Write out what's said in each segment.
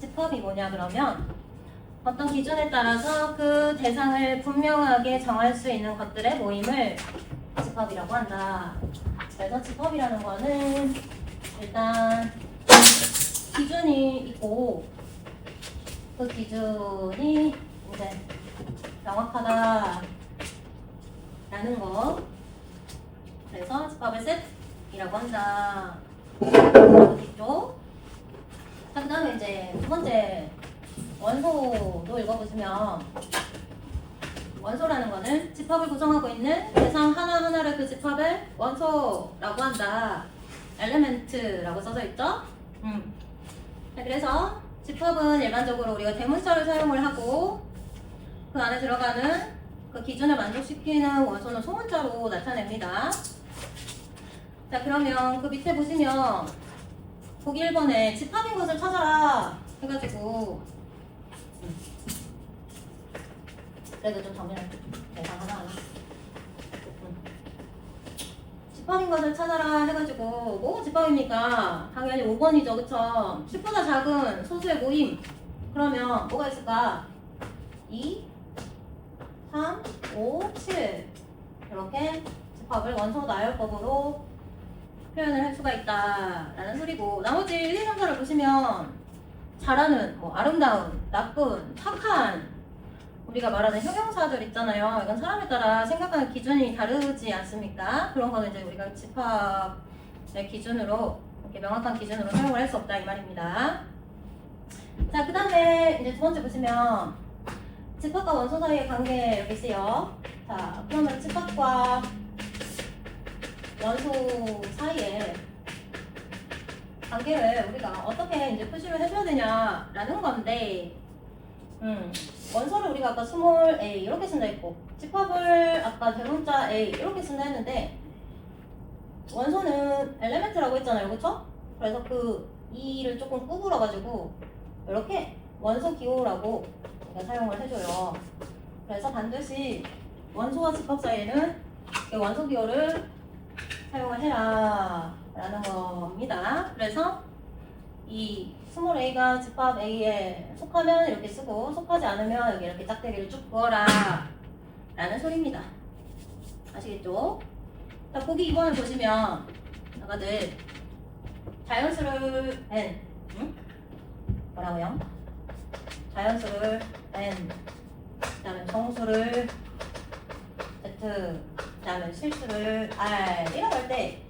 집합이 뭐냐 그러면 어떤 기준에 따라서 그 대상을 분명하게 정할 수 있는 것들의 모임을 집합이라고 한다. 그래서 집합이라는 거는 일단 기준이 있고 그 기준이 이제 명확하다라는 거. 그래서 집합의 셋이라고 한다. 있죠? 자, 그 다음에 이제 두 번째 원소도 읽어보시면 원소라는 거는 집합을 구성하고 있는 대상 하나하나를 그 집합의 원소라고 한다. 엘레멘트라고 써져 있죠? 자, 그래서 집합은 일반적으로 우리가 대문자를 사용을 하고 그 안에 들어가는 그 기준을 만족시키는 원소는 소문자로 나타냅니다. 자, 그러면 그 밑에 보시면 보기 1번에 집합인 것을 찾아라 해가지고 그래도 좀 정리할게. 대상 하나 집합인 것을 찾아라 해가지고 뭐가 집합입니까? 당연히 5번이죠. 그쵸? 10보다 작은 소수의 모임. 그러면 뭐가 있을까? 2, 3, 5, 7 이렇게 집합을 원소 나열법으로 표현을 할 수가 있다라는 소리고, 나머지 1, 2, 3, 4를 보시면 잘하는, 뭐 아름다운, 나쁜, 착한 우리가 말하는 형용사들 있잖아요. 이건 사람에 따라 생각하는 기준이 다르지 않습니까? 그런 거는 이제 우리가 집합의 기준으로 이렇게 명확한 기준으로 사용을 할 수 없다 이 말입니다. 자, 그 다음에 이제 두 번째 보시면 집합과 원소 사이의 관계 여기 있어요. 자, 그러면 집합과 원소 사이에 관계를 우리가 어떻게 이제 표시를 해줘야 되냐라는 건데, 원소를 우리가 아까 스몰 a 이렇게 쓴다 했고, 집합을 아까 대문자 a 이렇게 쓴다 했는데, 원소는 엘레멘트라고 했잖아요, 그쵸? 그래서 그 e를 조금 구부러가지고 이렇게 원소 기호라고 사용을 해줘요. 그래서 반드시 원소와 집합 사이에는 이 원소 기호를 사용을 해라 라는 겁니다. 그래서 이 스몰 a가 집합 a에 속하면 이렇게 쓰고, 속하지 않으면 여기 이렇게 짝대기를 쭉 그어라 라는 소리입니다. 아시겠죠? 자, 보기 2번을 보시면 아까들 자연수를 n, 뭐라고요? 자연수를 n, 그 다음에 정수를 z, 그 다음에 실수를 r 이라고 할 때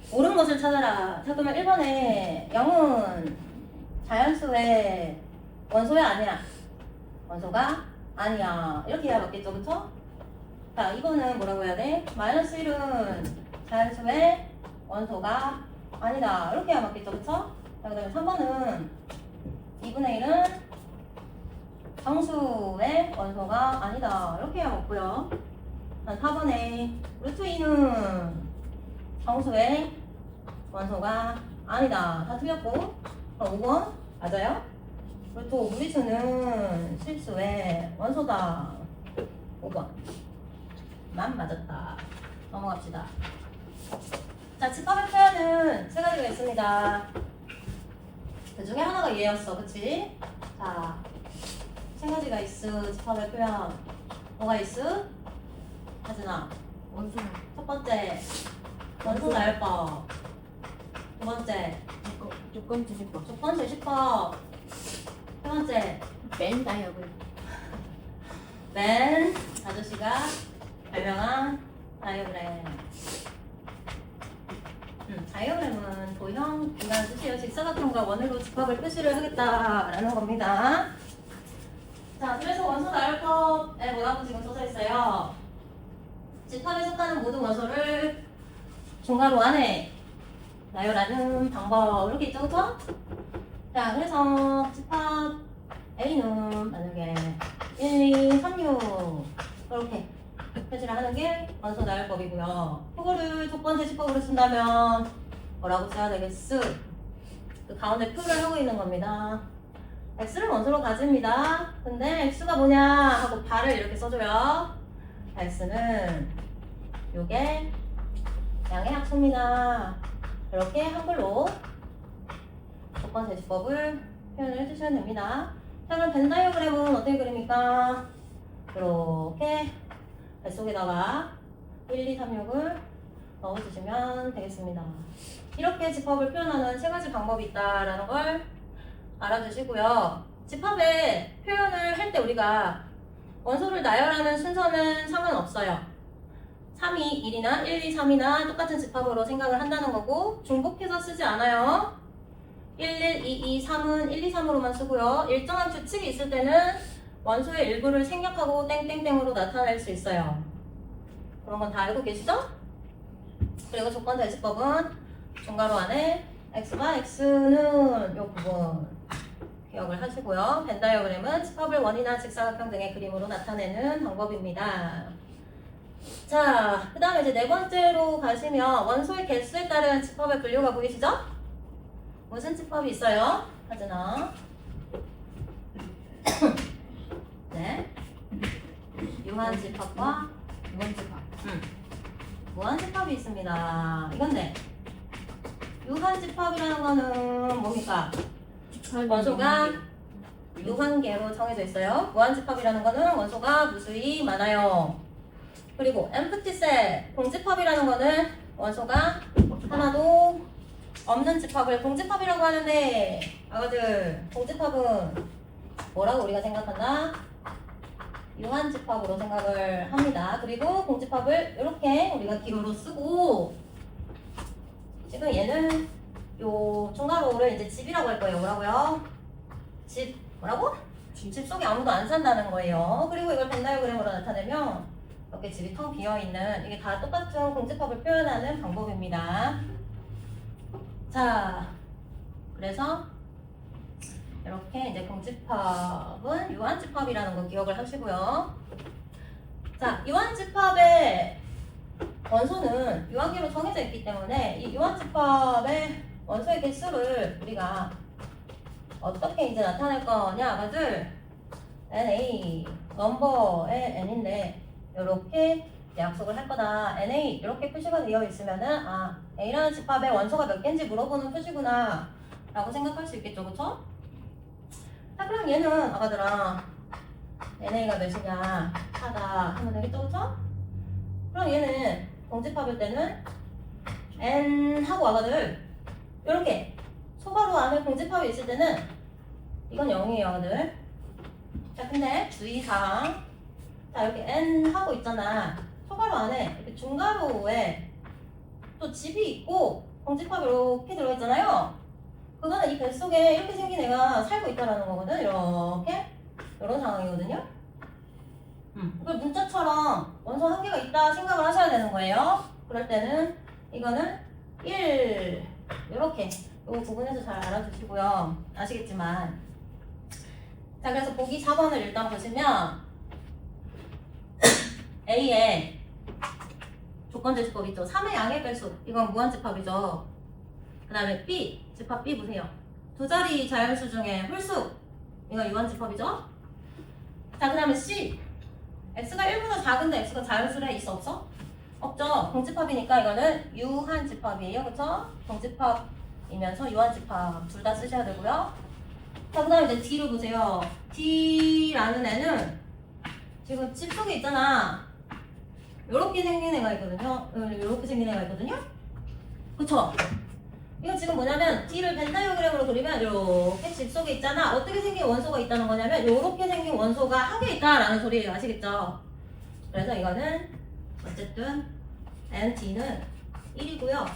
옳은 것을 찾아라. 자, 그러면 1번에 0은 자연수의 원소야 아니야? 원소가 아니야. 이렇게 해야 맞겠죠, 그쵸? 자, 2번은 뭐라고 해야 돼? 마이너스 1은 자연수의 원소가 아니다. 이렇게 해야 맞겠죠, 그쵸? 자, 그 다음에 3번은 2분의 1은 정수의 원소가 아니다. 이렇게 해야 맞고요. 4번에 루트 2는 정수의 원소가 아니다. 다 틀렸고. 5번 맞아요? 루트 5 무리수는 실수의 원소다. 5번 만 맞았다. 넘어갑시다. 자, 집합의 표현은 세 가지가 있습니다. 그 중에 하나가 얘였어, 그치? 자, 세 가지가 있어. 집합의 표현 뭐가 있어? 하진아. 원소 첫 번째 원소 나열법. 두 번째 조건 주식법 조건 제시법. 세 번째 맨 다이어그램 맨 아저씨가 발명한 다이어그램. 다이어그램은 도형이라는 뜻이에요. 직사각형과 원으로 집합을 표시를 하겠다라는 겁니다. 자, 그래서 원소 나열법에 뭐라고 지금 써져 있어요? 집합에 속하는 모든 원소를 중괄호 안에 나열하는 방법 이렇게 있죠, 그쵸? 자, 그래서 집합 A는 만약에 1, 2, 3, 6 이렇게 표시를 하는 게 원소 나열법이고요. 그거를 조건 제시법으로 쓴다면 뭐라고 써야 되겠어? 그 가운데 표를 하고 있는 겁니다. x를 원소로 가집니다. 근데 x가 뭐냐 하고 발을 이렇게 써줘요. x는 요게 양의 합수입니다. 이렇게 한글로 조건 제시법을 표현을 해주시면 됩니다. 자, 그럼 벤 다이어그램은 어떻게 그립니까? 이렇게 뱃속에다가 1, 2, 3, 6을 넣어주시면 되겠습니다. 이렇게 집합을 표현하는 세 가지 방법이 있다라는 걸 알아주시고요. 집합의 표현을 할 때 우리가 원소를 나열하는 순서는 상관없어요. 3, 2, 1이나 1, 2, 3이나 똑같은 집합으로 생각을 한다는 거고 중복해서 쓰지 않아요. 1, 1, 2, 2, 3은 1, 2, 3으로만 쓰고요. 일정한 규칙이 있을 때는 원소의 일부를 생략하고 땡땡땡으로 나타낼 수 있어요. 그런 건 다 알고 계시죠? 그리고 조건 대시법은 중괄호 안에 x와 x는 이 부분 기억을 하시고요. 벤 다이어그램은 집합을 원이나 직사각형 등의 그림으로 나타내는 방법입니다. 자, 그 다음에 이제 네 번째로 가시면 원소의 개수에 따른 집합의 분류가 보이시죠? 무슨 집합이 있어요? 하진아. 네. 유한 집합과 무한 집합. 무한 집합이 있습니다. 이건데 유한 집합이라는 거는 뭡니까? 원소가 유한계로 정해져 있어요. 무한 집합이라는 거는 원소가 무수히 많아요. 그리고 empty set 공집합이라는 거는 원소가 하나도 없는 집합을 공집합이라고 하는데 아가들 공집합은 뭐라고 우리가 생각한다? 유한집합으로 생각을 합니다. 그리고 공집합을 이렇게 우리가 기호로 쓰고 지금 얘는 요 중괄호를 이제 집이라고 할 거예요. 뭐라고요? 집 뭐라고? 집 속에 아무도 안 산다는 거예요. 그리고 이걸 벤 다이어그램으로 나타내면 이렇게 집이 텅 비어있는 이게 다 똑같은 공집합을 표현하는 방법입니다. 자, 그래서 이렇게 이제 공집합은 유한집합이라는 거 기억을 하시고요. 자, 유한집합의 원소는 유한계로 정해져 있기 때문에 이 유한집합의 원소의 개수를 우리가 어떻게 이제 나타낼 거냐, 아가들 NA 넘버의 N인데 이렇게 약속을 할 거다. NA 이렇게 표시가 되어 있으면은 아 A라는 집합의 원소가 몇 개인지 물어보는 표시구나 라고 생각할 수 있겠죠, 그쵸? 자, 그럼 얘는 아가들아 NA가 몇이냐 하다 하면 되겠죠, 그쵸? 그럼 얘는 공집합일 때는 N 하고 아가들 이렇게 소괄호 안에 공집합이 있을 때는 이건 0이에요, 아가들. 자, 근데 주의사항. 자, 이렇게 N 하고 있잖아. 소괄호 안에 이렇게 중괄호에 또 집이 있고 공집합이 이렇게 들어있잖아요. 그거는 이 뱃속에 이렇게 생긴 애가 살고 있다라는 거거든. 이렇게 이런 상황이거든요. 이걸 문자처럼 원소 한 개가 있다 생각을 하셔야 되는 거예요. 그럴 때는 이거는 1 이렇게 이 부분에서 잘 알아주시고요. 아시겠지만 자, 그래서 보기 4번을 일단 보시면 A에 조건 제시법 있죠. 3의 양의 별수 이건 무한집합이죠. 그 다음에 B 집합 B 보세요. 두 자리 자연수 중에 홀수 이건 유한집합이죠. 자, 그 다음에 C X가 1보다 작은데 X가 자연수래 있어 없어? 없죠. 공집합이니까 이거는 유한집합이에요. 그쵸? 공집합이면서 유한집합 둘 다 쓰셔야 되고요. 자, 그 다음에 이제 D를 보세요. D라는 애는 지금 집 속에 있잖아. 요렇게 생긴 애가 있거든요. 요렇게 생긴 애가 있거든요. 그쵸? 이거 지금 뭐냐면 D를 벤 다이어그램으로 그리면 이렇게 집 속에 있잖아. 어떻게 생긴 원소가 있다는 거냐면 요렇게 생긴 원소가 한 개 있다라는 소리예요. 아시겠죠? 그래서 이거는 어쨌든 NT는 1이고요.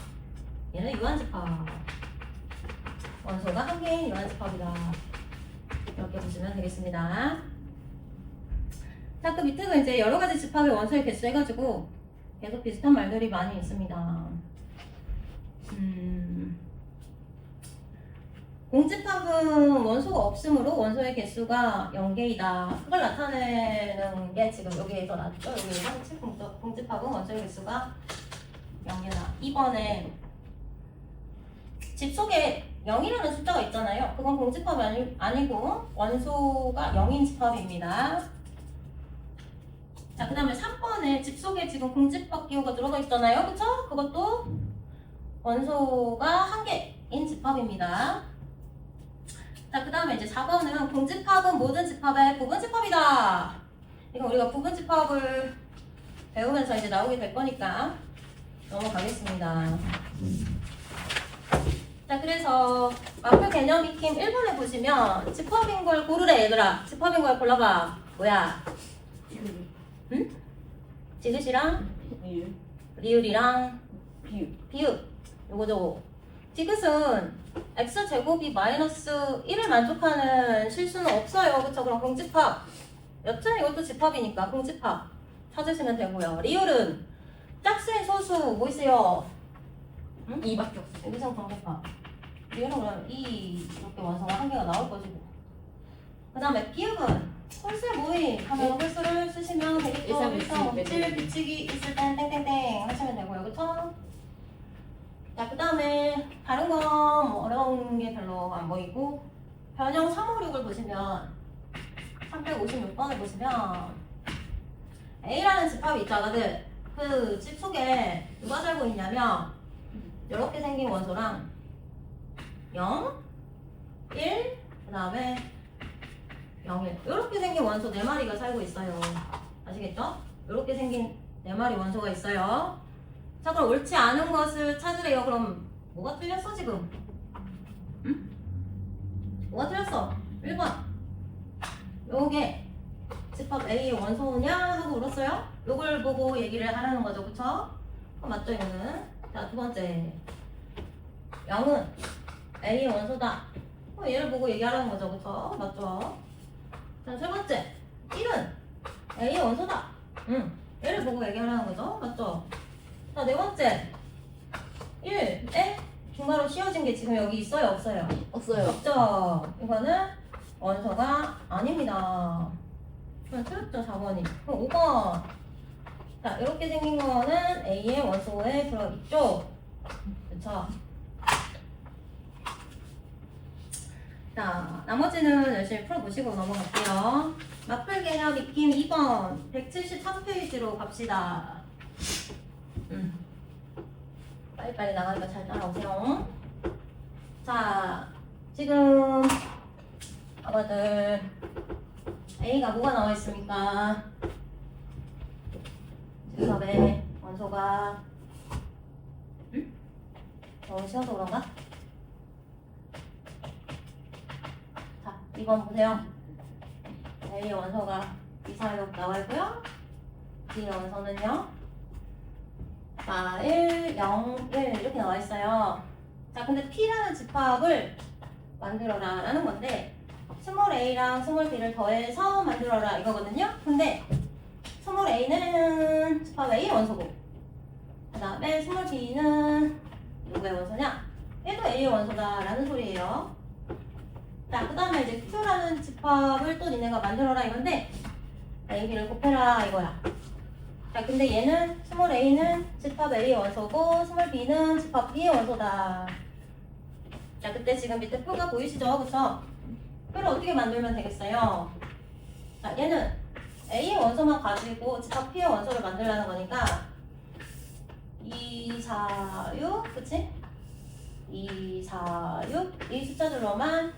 얘는 유한집합. 원소가 한 개인 유한집합이다. 이렇게 보시면 되겠습니다. 자, 그 밑에도 이제 여러 가지 집합의 원소의 개수 해가지고 계속 비슷한 말들이 많이 있습니다. 공집합은 원소가 없으므로 원소의 개수가 0개이다. 그걸 나타내는 게 지금 여기에서 나왔죠. 여기에서 공집합은 원소의 개수가 0이다. 2번에 집 속에 0이라는 숫자가 있잖아요. 그건 공집합이 아니고 원소가 0인 집합입니다. 자, 그 다음에 3번에 집 속에 지금 공집합 기호가 들어가 있잖아요. 그쵸? 그것도 원소가 한 개인 집합입니다. 자, 그 다음에 이제 4번은 공집합은 모든 집합의 부분집합이다. 이거 우리가 부분집합을 배우면서 이제 나오게 될 거니까 넘어가겠습니다. 자, 그래서 마플 개념 익힘 1번에 보시면 집합인 걸 고르래, 얘들아. 집합인 걸 골라봐. 뭐야? 응? 지그시랑 비율. 리을이랑 비율. 비읍. 요거죠. 지그스는 x제곱이 마이너스 1을 만족하는 실수는 없어요. 그쵸? 그럼 공집합. 여튼 이것도 집합이니까 공집합 찾으시면 되고요. 리을은 짝수인 소수 뭐 있어요? 응? 2밖에 없어. 여기서 공집합. 리을은 그럼 이렇게 완성한 한 개가 나올 것이고. 그 다음에 비읍은 홀수 모임 하면 홀수를 쓰시면 되겠죠. 1.57 규칙이 있을 땐 땡땡땡 하시면 되고요. 그쵸? 자, 그 다음에 다른 건뭐 어려운 게 별로 안 보이고 변형 356을 보시면 356번을 보시면 A라는 집합이 있죠, 아가들. 그 집 속에 누가 살고 있냐면 이렇게 생긴 원소랑 0, 1, 그 다음에 0, 1 이렇게 생긴 원소 4마리가 살고 있어요. 아시겠죠? 이렇게 생긴 4마리 원소가 있어요. 자, 그럼 옳지 않은 것을 찾으래요. 그럼 뭐가 틀렸어 지금? 응? 뭐가 틀렸어? 1번 요게 집합 A의 원소냐 하고 물었어요. 요걸 보고 얘기를 하라는 거죠. 그쵸? 맞죠 이거는? 자, 두 번째 0은 A의 원소다. 얘를 보고 얘기하라는 거죠. 그쵸? 맞죠? 자, 세 번째 1은 A의 원소다. 얘를 보고 얘기하라는 거죠. 맞죠? 자, 네 번째 1에 중괄호 씌워진 게 지금 여기 있어요? 없어요? 없어요. 없죠? 이거는 원소가 아닙니다. 그럼 틀렸죠, 4번이. 그럼 5번. 자, 이렇게 생긴 거는 A의 원소에 들어있죠? 그쵸? 자, 나머지는 열심히 풀어보시고 넘어갈게요. 마플 개념 익힘 2번 174페이지로 갑시다. 빨리빨리 나가니까 잘 따라오세요. 자, 지금 아가들 A가 뭐가 나와 있습니까? 집합의 원소가 너무 쉬워서 그런가? 자, 2번 보세요. A의 원소가 2, 4, 6 나와 있고요. B의 원소는요 4, 1, 0, 1 이렇게 나와 있어요. 자, 근데 P라는 집합을 만들어라 라는 건데 스몰 a랑 스몰 b를 더해서 만들어라 이거거든요. 근데 스몰 a는 집합 A의 원소고 그 다음에 스몰 b는 누구의 원소냐? 얘도 A의 원소다 라는 소리예요. 자, 그 다음에 이제 Q라는 집합을 또 니네가 만들어라 이건데 A, B를 곱해라 이거야. 자, 근데 얘는 스몰 a는 집합 A의 원소고 스몰 b는 집합 B의 원소다. 자, 그때 지금 밑에 표가 보이시죠? 그쵸? 표를 어떻게 만들면 되겠어요? 자, 얘는 A의 원소만 가지고 집합 P의 원소를 만들라는 거니까 2, 4, 6 그치? 2, 4, 6 이 숫자들로만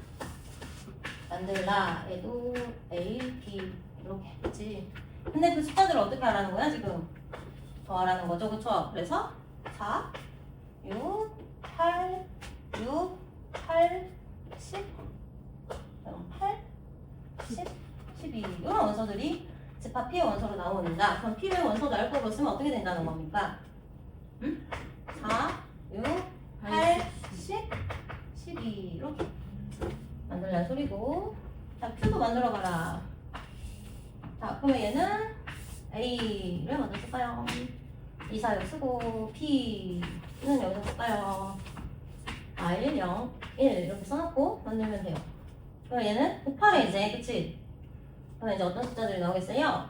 만들라. 얘도 A, B 이렇게 그치? 근데 그 숫자들을 어떻게 하라는 거야 지금? 더하라는 거죠, 그쵸? 그래서 4, 6, 8, 6, 8, 10 그럼 8, 10, 12 이런 원소들이 집합 P의 원소로 나오는다. 그럼 P의 원소 나올 거로 쓰면 어떻게 된다는 겁니까? 4, 6, 8, 10, 12 이렇게 만들라는 소리고 자, Q도 만들어봐라. 자, 그러면 얘는 A를 먼저 쓸까요? 2, 4, 6 쓰고 P는 여기서 쓸까요? 1, 0, 1 이렇게 써놓고 만들면 돼요. 그럼 얘는 곱하래 이제, 그치? 그럼 이제 어떤 숫자들이 나오겠어요?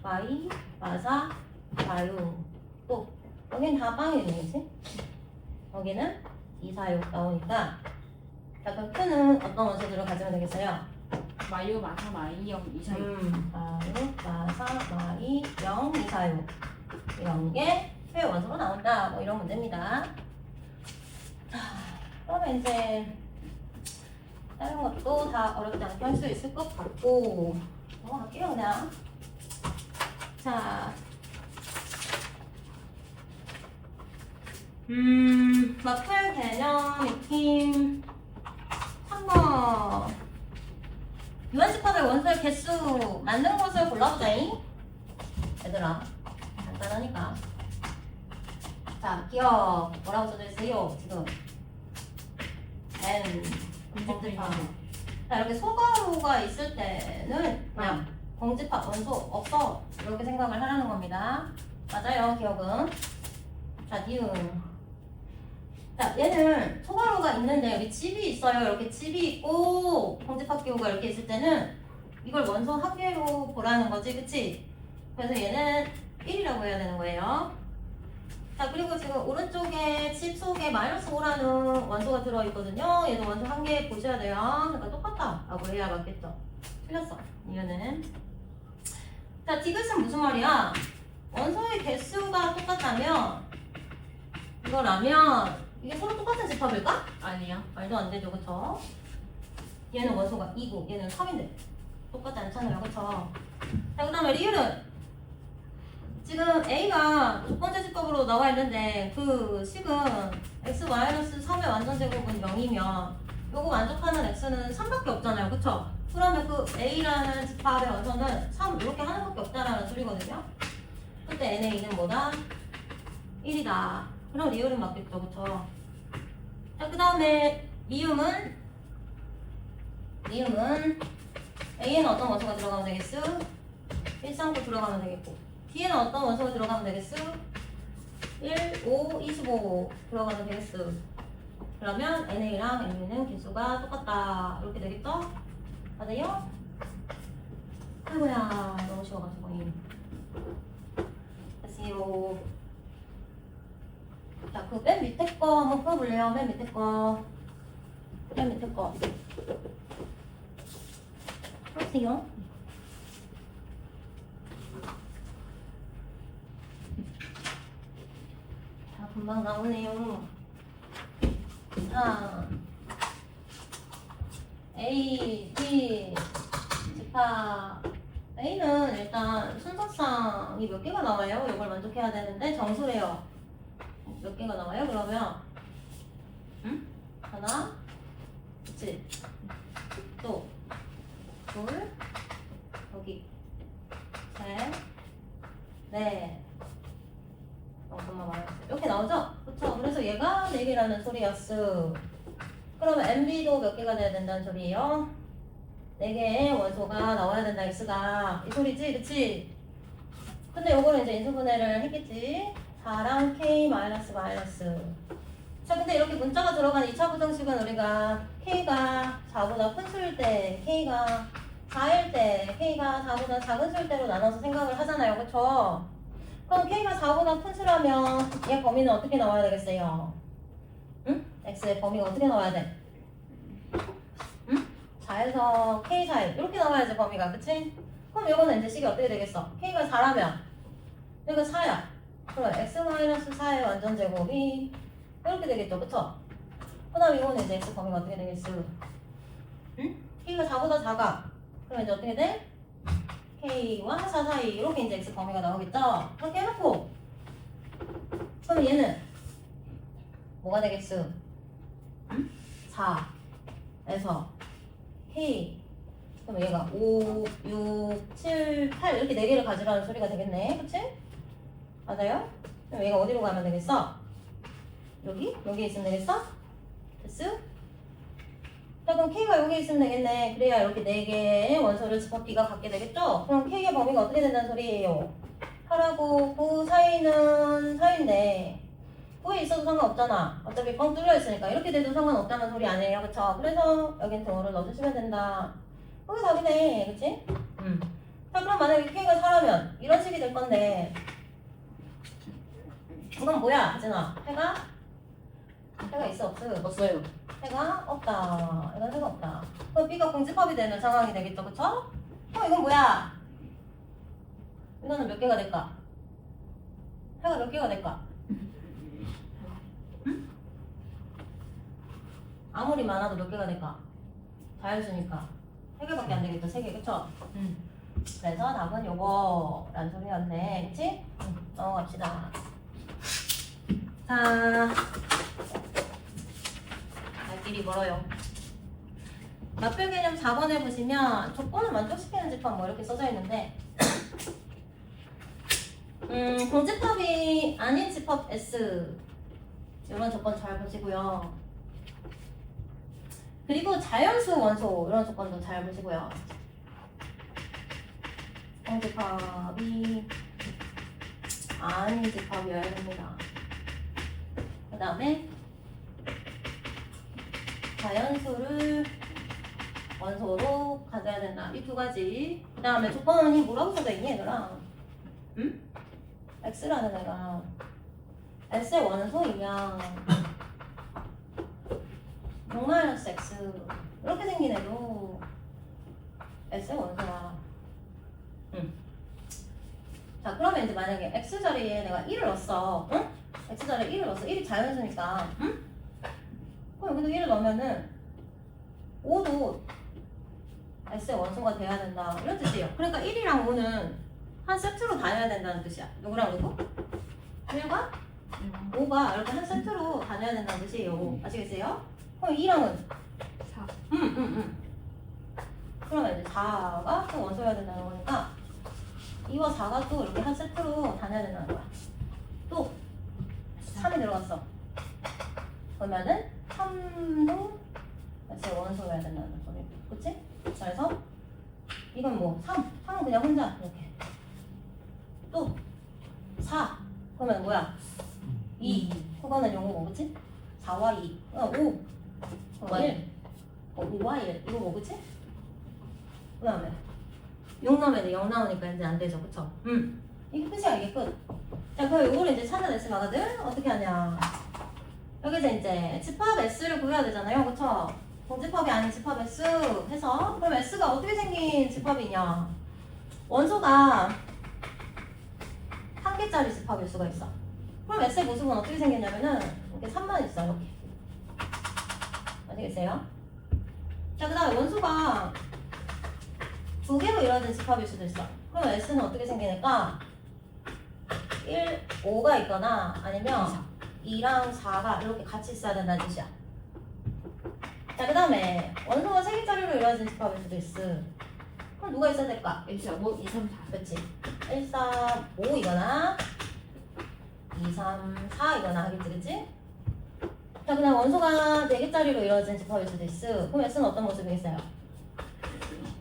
Y, 마사, 마유 또 여기는 다 빵이네, 그치? 여기는 2, 4, 6 나오니까 자, 그럼 Q는 어떤 원소들을 가지면 되겠어요? 마유, 마사, 마이, 0, 2, 4, 6. 마유, 마사, 마이, 0, 2, 4, 6 이런 게 Q의 원소로 나온다. 뭐 이런 문제입니다. 자, 그러면 이제 다른 것도 다 어렵지 않게 할 수 있을 것 같고 넘어갈게요 그냥. 자, 마플 개념 익힘 3번 유한집합의 원소의 개수 맞는 것을 골라보자잉. 얘들아 간단하니까. 자, 기억 뭐라고 써져 있어요 지금? N 공집합. 자, 이렇게 소괄호가 있을 때는 그냥 공집합 원소 없어 이렇게 생각을 하라는 겁니다. 맞아요 기억은. 자, 니은. 자, 얘는 소괄호가 있는데 여기 집이 있어요. 이렇게 집이 있고 공집합 기호가 이렇게 있을 때는 이걸 원소 한 개로 보라는 거지, 그치? 그래서 얘는 1이라고 해야 되는 거예요. 자, 그리고 지금 오른쪽에 집 속에 -5라는 원소가 들어있거든요. 얘도 원소 한 개 보셔야 돼요. 그러니까 똑같다 라고 해야 맞겠죠. 틀렸어 이유는. 자, 디귿은 무슨 말이야? 원소의 개수가 똑같다면 이거라면 이게 서로 똑같은 집합일까? 아니야. 말도 안 되죠, 그쵸? 얘는 원소가 2고 얘는 3인데 똑같지 않잖아요, 그쵸? 자, 그 다음에 리을은 지금 A가 첫 번째 집합으로 나와 있는데 그 식은 x-3의 완전제곱은 0이면 요거 만족하는 x는 3밖에 없잖아요, 그쵸? 그러면 그 A라는 집합의 원소는 3 이렇게 하나밖에 없다라는 소리거든요. 그때 NA는 뭐다? 1이다. 그럼 리을은 맞겠죠, 그쵸? 자, 그 다음에 미음은 A에는 어떤 원소가 들어가면 되겠어? 139 들어가면 되겠고 D에는 어떤 원소가 들어가면 되겠어? 1, 5, 25 들어가면 되겠어. 그러면 NA랑 MU는 개수가 똑같다 이렇게 되겠죠? 맞아요? 아이고야 너무 쉬워가지고 됐어요. 자, 그 맨 밑에 거 한번 풀어볼래요? 맨 밑에 거. 풀었어요? 자, 금방 나오네요. 자, A, B, 집합. A는 일단 순서상이 몇 개가 나와요? 이걸 만족해야 되는데 정수래요. 몇 개가 나와요? 그러면 하나, 그치? 또 둘, 여기 셋, 넷. 잠깐만 말했어. 이렇게 나오죠? 그쵸? 그래서 얘가 4개라는 소리였어. 그러면 MB도 몇 개가 돼야 된다는 소리예요? 4개의 원소가 나와야 된다, X가. 이 소리지, 그치? 근데 요거는 이제 인수분해를 했겠지? 4랑 K 마이너스. 자, 근데 이렇게 문자가 들어간 2차 부등식은 우리가 K가 4보다 큰 수일 때, K가 4일 때, K가 4보다 작은 수일 때로 나눠서 생각을 하잖아요. 그쵸? 그럼 K가 4보다 큰 수라면 얘 범위는 어떻게 나와야 되겠어요? 응? X의 범위가 어떻게 나와야 돼? 응? 4에서 K 사이 이렇게 나와야지 범위가, 그치? 그럼 이거는 이제 식이 어떻게 되겠어? K가 4라면 여기가 4야. 그럼 X-4의 완전제곱이 이렇게 되겠죠, 그쵸? 그 다음 이거는 이제 X 범위가 어떻게 되겠어? 응? K가 4보다 작아. 그럼 이제 어떻게 돼? K와 4 사이 이렇게 이제 X 범위가 나오겠죠? 그렇게 해놓고 그럼 얘는 뭐가 되겠어? 응? 4에서 K 그럼 얘가 5, 6, 7, 8 이렇게 4개를 가지라는 소리가 되겠네, 그치? 맞아요? 그럼 얘가 어디로 가면 되겠어? 여기 있으면 되겠어? 됐어? 자, 그럼 K가 여기 있으면 되겠네. 그래야 이렇게 4개의 원소를 집합 B가 갖게 되겠죠? 그럼 K의 범위가 어떻게 된다는 소리예요? 8하고 9 사이는 4인데 9에 있어도 상관없잖아. 어차피 뻥 뚫려 있으니까 이렇게 돼도 상관없다는 소리 아니에요, 그쵸? 그래서 여긴 등호를 넣어주시면 된다. 그게 답이네, 그치? 자, 그럼 만약에 K가 4라면 이런 식이 될 건데 이건 뭐야, 하진아? 해가 있어, 없어? 없어요. 해가 없다. 이건 해가 없다. 그럼 B가 공집합이 되는 상황이 되겠죠, 그쵸? 이건 뭐야? 이거는 몇 개가 될까? 해가 몇 개가 될까? 응? 아무리 많아도 몇 개가 될까? 자연수니까 3개밖에 안 되겠다. 3개, 그쵸? 응. 그래서 답은 요거란 소리였네. 그치? 넘어갑시다. 자, 갈 길이 멀어요. 몇별 개념 4번에 보시면 조건을 만족시키는 집합 뭐 이렇게 써져 있는데 공집합이 아닌 집합 S 이런 조건 잘 보시고요. 그리고 자연수 원소 이런 조건도 잘 보시고요. 공집합이 아닌 집합이어야 됩니다. 그 다음에 자연수를 원소로 가져야 된다. 이 두 가지. 그 다음에 조건이 뭐라고 써져 있니 얘들아? 응? X라는 애가 S의 원소이면 6-X 이렇게 생긴 애도 S의 원소야. 응. 자 그러면 이제 만약에 X 자리에 내가 1을 넣었어. 응? X 자리에 1을 넣었어. 1이 자연수니까. 응? 그럼 여기도 1을 넣으면은 5도 S의 원소가 돼야 된다. 이런 뜻이에요. 그러니까 1이랑 5는 한 세트로 다녀야 된다는 뜻이야. 누구랑 누구? 1과 5가 이렇게 한 세트로 다녀야 된다는 뜻이에요. 아시겠어요? 그럼 2랑은? 4. 그러면 이제 4가 또 원소여야 된다는 거니까 2와 4가 또 이렇게 한 세트로 다녀야 된다는 거야. 또 3이 들어갔어. 그러면은 3도 S의 원소여야 된다는 소리. 그치? 그래서 이건 뭐 3은 그냥 혼자 이렇게. 또 4. 그러면 뭐야? 2. 그거는 영어 뭐겠지? 4와 2. 5. 1. 5와 1. 이거 뭐겠지? 그 다음에 6 넣으면 0 나오니까 이제 안 되죠. 그쵸? 이게 끝이야. 이게 끝. 자, 그럼 이거를 이제 찾아냈으면 아가들 어떻게 하냐? 여기서 이제 집합 S를 구해야 되잖아요. 그쵸? 공집합이 아닌 집합 S 해서 그럼 S가 어떻게 생긴 집합이냐? 원소가 한 개짜리 집합일 수가 있어. 그럼 S의 모습은 어떻게 생겼냐면은 이렇게 3만 있어. 이렇게. 아시겠어요? 자, 그 다음에 원소가 2개로 이루어진 집합일 수도 있어. 그럼 S는 어떻게 생기니까 1, 5가 있거나 아니면 2랑 4가 이렇게 같이 있어야 된다는 뜻이야. 자, 그 다음에 원소가 3개짜리로 이루어진 집합일 수도 있어. 그럼 누가 있어야 될까? 1, 5, 2, 3, 4. 그렇지. 1, 4, 5이거나 2, 3, 4이거나 하겠지, 그치? 자, 그다음 원소가 4개짜리로 이루어진 집합일 수도 있어. 그럼 S는 어떤 모습이겠어요?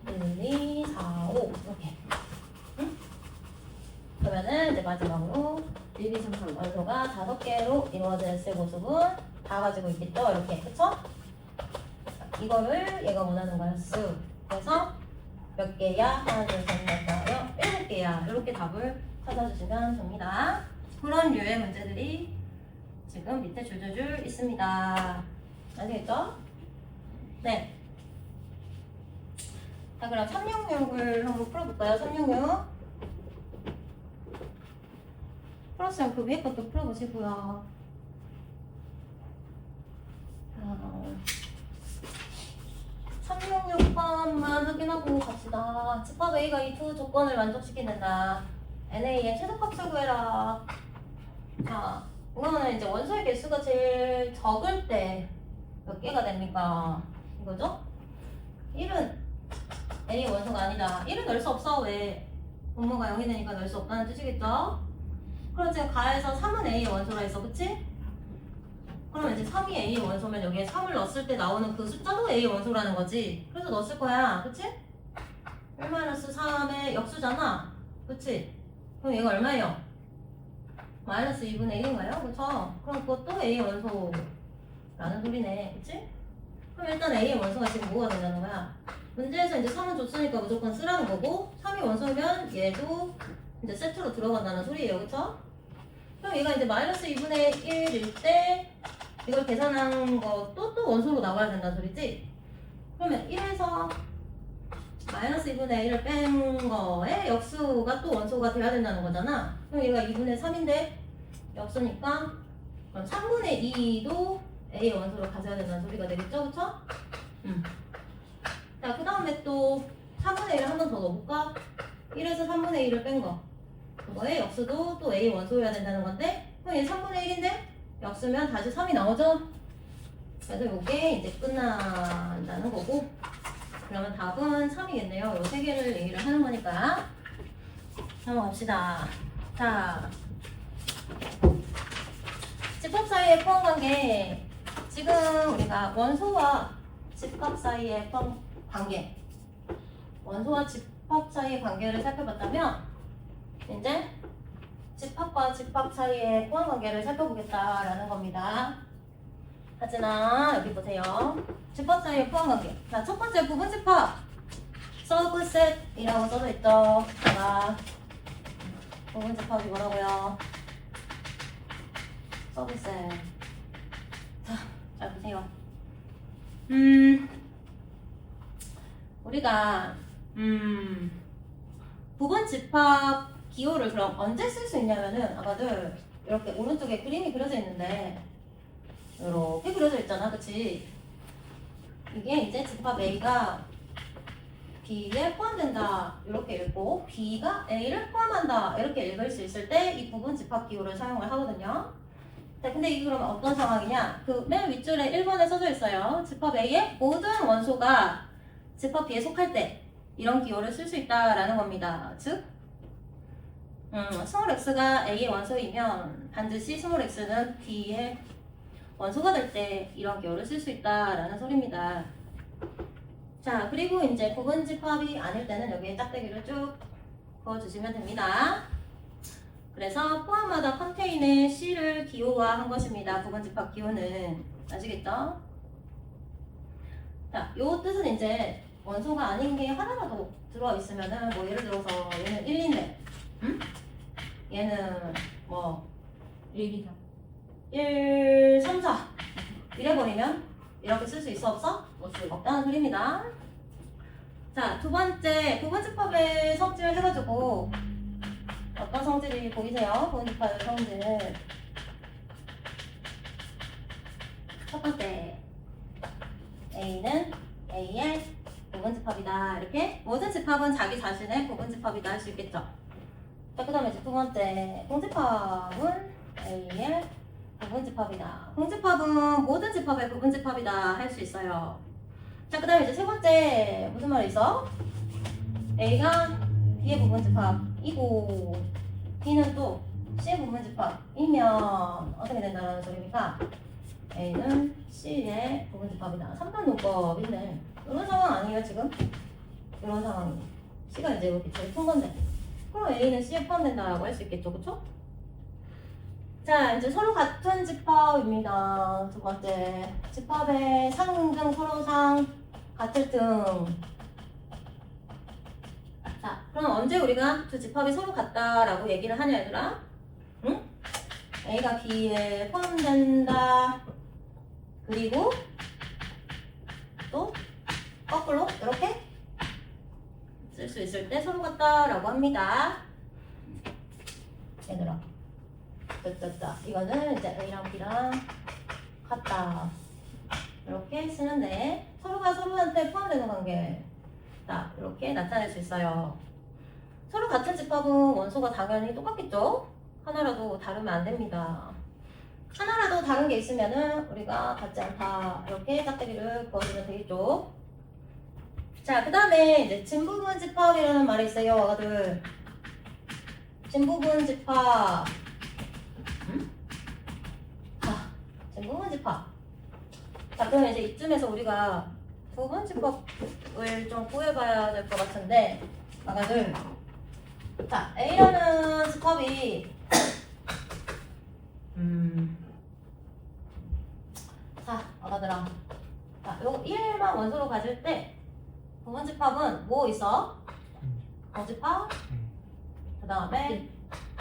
1, 2, 4, 5 이렇게. 응? 그러면은 이제 마지막으로 1, 2, 3, 4, 5. 원소가 5개로 이루어진 S의 모습은 다 가지고 있겠죠? 이렇게. 그쵸? 이거를 얘가 원하는 거였어. 그래서 몇 개야? 하나, 둘, 셋, 넷, 다섯, 7개야. 이렇게 답을 찾아주시면 됩니다. 그런 류의 문제들이 지금 밑에 줄줄줄 있습니다. 아시겠죠? 네. 자, 그럼 366을 한번 풀어볼까요? 366. 풀었으면 그 위에 것도 풀어보시고요. 366번만 확인하고 갑시다. 집합 A가 이 두 조건을 만족시키는다. NA의 최소값을 구해라. 자, 이거는 이제 원소의 개수가 제일 적을 때 몇 개가 됩니까? 이거죠? 1은 A 원소가 아니다. 1은 넣을 수 없어. 왜? 분모가 0이 되니까 넣을 수 없다는 뜻이겠죠? 그럼 지금 가에서 3은 A 원소라 했어. 그치? 그러면 이제 3이 A 원소면 여기에 3을 넣었을 때 나오는 그 숫자도 A 원소라는 거지. 그래서 넣었을 거야. 그치? 1-3의 역수잖아. 그치? 그럼 얘가 얼마예요? 마이너스 2분의 1인가요? 그쵸? 그럼 그것도 A 원소라는 소리네. 그치? 그럼 일단 A의 원소가 지금 뭐가 된다는 거야? 문제에서 이제 3은 줬으니까 무조건 쓰라는 거고 3이 원소면 얘도 이제 세트로 들어간다는 소리예요. 그쵸? 그럼 얘가 이제 마이너스 2분의 1일 때 이걸 계산한 것도 또 원소로 나와야 된다는 소리지? 그러면 1에서 마이너스 2분의 1을 뺀 거에 역수가 또 원소가 돼야 된다는 거잖아. 그럼 얘가 2분의 3인데 역수니까 그럼 3분의 2도 A 원소로 가져야 된다는 소리가 되겠죠? 그쵸? 자, 그 다음에 또 3분의 1을 한 번 더 넣어볼까? 1에서 3분의 1을 뺀 거. 그거의 역수도 또 A 원소여야 된다는 건데, 그럼 얘 3분의 1인데, 역수면 다시 3이 나오죠? 그래서 이게 이제 끝난다는 거고, 그러면 답은 3이겠네요. 이 세 개를 얘기를 하는 거니까. 넘어갑시다. 자, 집합 사이의 포함 관계. 지금 우리가 원소와 집합 사이의 포함 관계. 원소와 집합 사이의 관계를 살펴봤다면, 이제 집합과 집합 사이의 포함 관계를 살펴보겠다라는 겁니다. 하진아, 여기 보세요. 집합 사이의 포함 관계. 자, 첫 번째 부분 집합. 서브셋이라고 써져 있죠. 자, 부분 집합이 뭐라고요? 서브셋. 자, 잘 보세요. 우리가 부분 집합 기호를 그럼 언제 쓸 수 있냐면은 아까들 이렇게 오른쪽에 그림이 그려져 있는데 이렇게 그려져 있잖아, 그치? 이게 이제 집합 A가 B에 포함된다 이렇게 읽고 B가 A를 포함한다 이렇게 읽을 수 있을 때 이 부분 집합 기호를 사용을 하거든요. 자, 근데 이게 그러면 어떤 상황이냐? 그 맨 윗줄에 1번에 써져 있어요. 집합 A의 모든 원소가 집합 B에 속할 때 이런 기호를 쓸 수 있다라는 겁니다. 즉, 스몰 x가 A의 원소이면 반드시 스몰 x는 B의 원소가 될 때 이런 기호를 쓸 수 있다라는 소리입니다. 자, 그리고 이제 부분 집합이 아닐 때는 여기에 짝대기를 쭉 그어주시면 됩니다. 그래서 포함마다 컨테이너의 C를 기호화한 것입니다. 부분 집합 기호는. 아시겠죠? 자, 요 뜻은 이제 원소가 아닌 게 하나라도 들어있으면은 뭐 예를 들어서 얘는 1인데 얘는 뭐 1, 2, 3. 1, 3, 4 이래버리면 이렇게 쓸 수 있어 없어? 없다는 소리입니다. 자, 두 번째 부분 집합의 성질을 해가지고 어떤 성질이 보이세요? 부분 집합의 성질. 첫 번째 A는 A의 부분 집합이다. 이렇게 모든 집합은 자기 자신의 부분 집합이다 할 수 있겠죠. 자, 그 다음에 이제 두 번째 공집합은 A의 부분 집합이다. 공집합은 모든 집합의 부분 집합이다 할 수 있어요. 자, 그 다음에 이제 세 번째 무슨 말이 있어? A가 B의 부분 집합이고 B는 또 C의 부분 집합이면 어떻게 된다는 소리입니까? A는 C의 부분 집합이다. 3단 논법인데 이런 상황 아니에요 지금? 이런 상황이 C가 이제 이렇게 제일 큰 건데 그럼 A는 C에 포함된다라고 할 수 있겠죠, 그쵸? 자, 이제 서로 같은 집합입니다. 두 번째 집합의 상등 서로 상 같을 등. 자, 그럼 언제 우리가 두 집합이 서로 같다라고 얘기를 하냐 얘들아? 응? A가 B에 포함된다. 그리고 또 거꾸로 이렇게 쓸 수 있을 때 서로 같다라고 합니다. 얘들아, 짜짜짜. 이거는 이제 A랑 B랑 같다. 이렇게 쓰는데 서로가 서로한테 포함되는 관계. 자, 이렇게 나타낼 수 있어요. 서로 같은 집합은 원소가 당연히 똑같겠죠? 하나라도 다르면 안 됩니다. 하나라도 다른 게 있으면은 우리가 같지 않다. 이렇게 짝대기를 그어주면 되겠죠? 자, 그 다음에 이제 진부분 집합이라는 말이 있어요, 아가들. 진부분 집합. 자, 진부분 집합. 자, 그러면 이제 이쯤에서 우리가 부분 집합을 좀 구해봐야 될 것 같은데, 아가들. 자, A라는 집합이 자, 아가들아. 자, 요거 1만 원소로 가질 때 부분 집합은 뭐 있어? 거집합, 그 다음에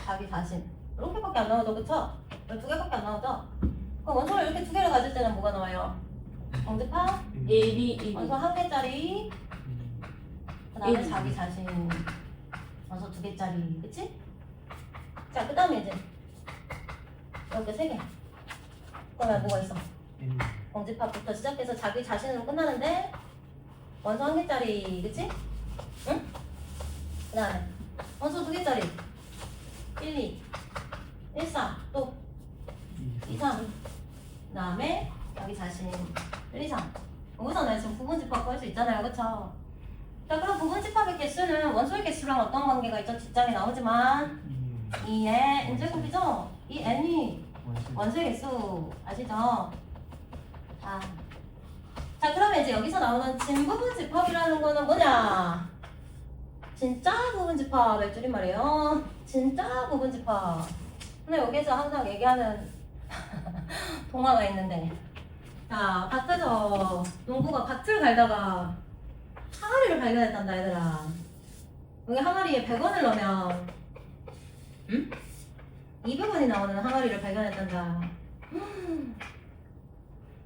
자기 자신. 이렇게밖에 안 나오죠, 그쵸? 두 개밖에 안 나오죠? 그럼 원소를 이렇게 두 개를 가질 때는 뭐가 나와요? 정집합, 1, 2, 1. 원소 한 개짜리, 그 다음에 자기 자신. 원소 두 개짜리, 그치? 자, 그 다음에 이제 이렇게 세 개. 그러면 뭐가 있어? 공집합부터 시작해서 자기 자신으로 끝나는데 원소 1개짜리, 그치? 응? 그 다음에 원소 2개짜리 1, 2, 1, 4, 또 2, 3. 그 다음에 여기 자신 1, 2, 3. 여기서 내가 지금 부분집합 구할 수 있잖아요, 그쵸? 자, 그럼 부분집합의 개수는 원소의 개수랑 어떤 관계가 있죠? 뒷장에 나오지만 2의 n제곱이죠? 이 n이 원소의 개수 아시죠? 자, 그러면 이제 여기서 나오는 진부분집합이라는 거는 뭐냐? 진짜 부분집합의 줄임말이에요. 진짜 부분집합. 근데 여기서 항상 얘기하는 동화가 있는데, 자, 밭에서 농부가 밭을 갈다가 항아리를 발견했단다, 얘들아. 여기 항아리에 100원을 넣으면 200원이 나오는 항아리를 발견했단다.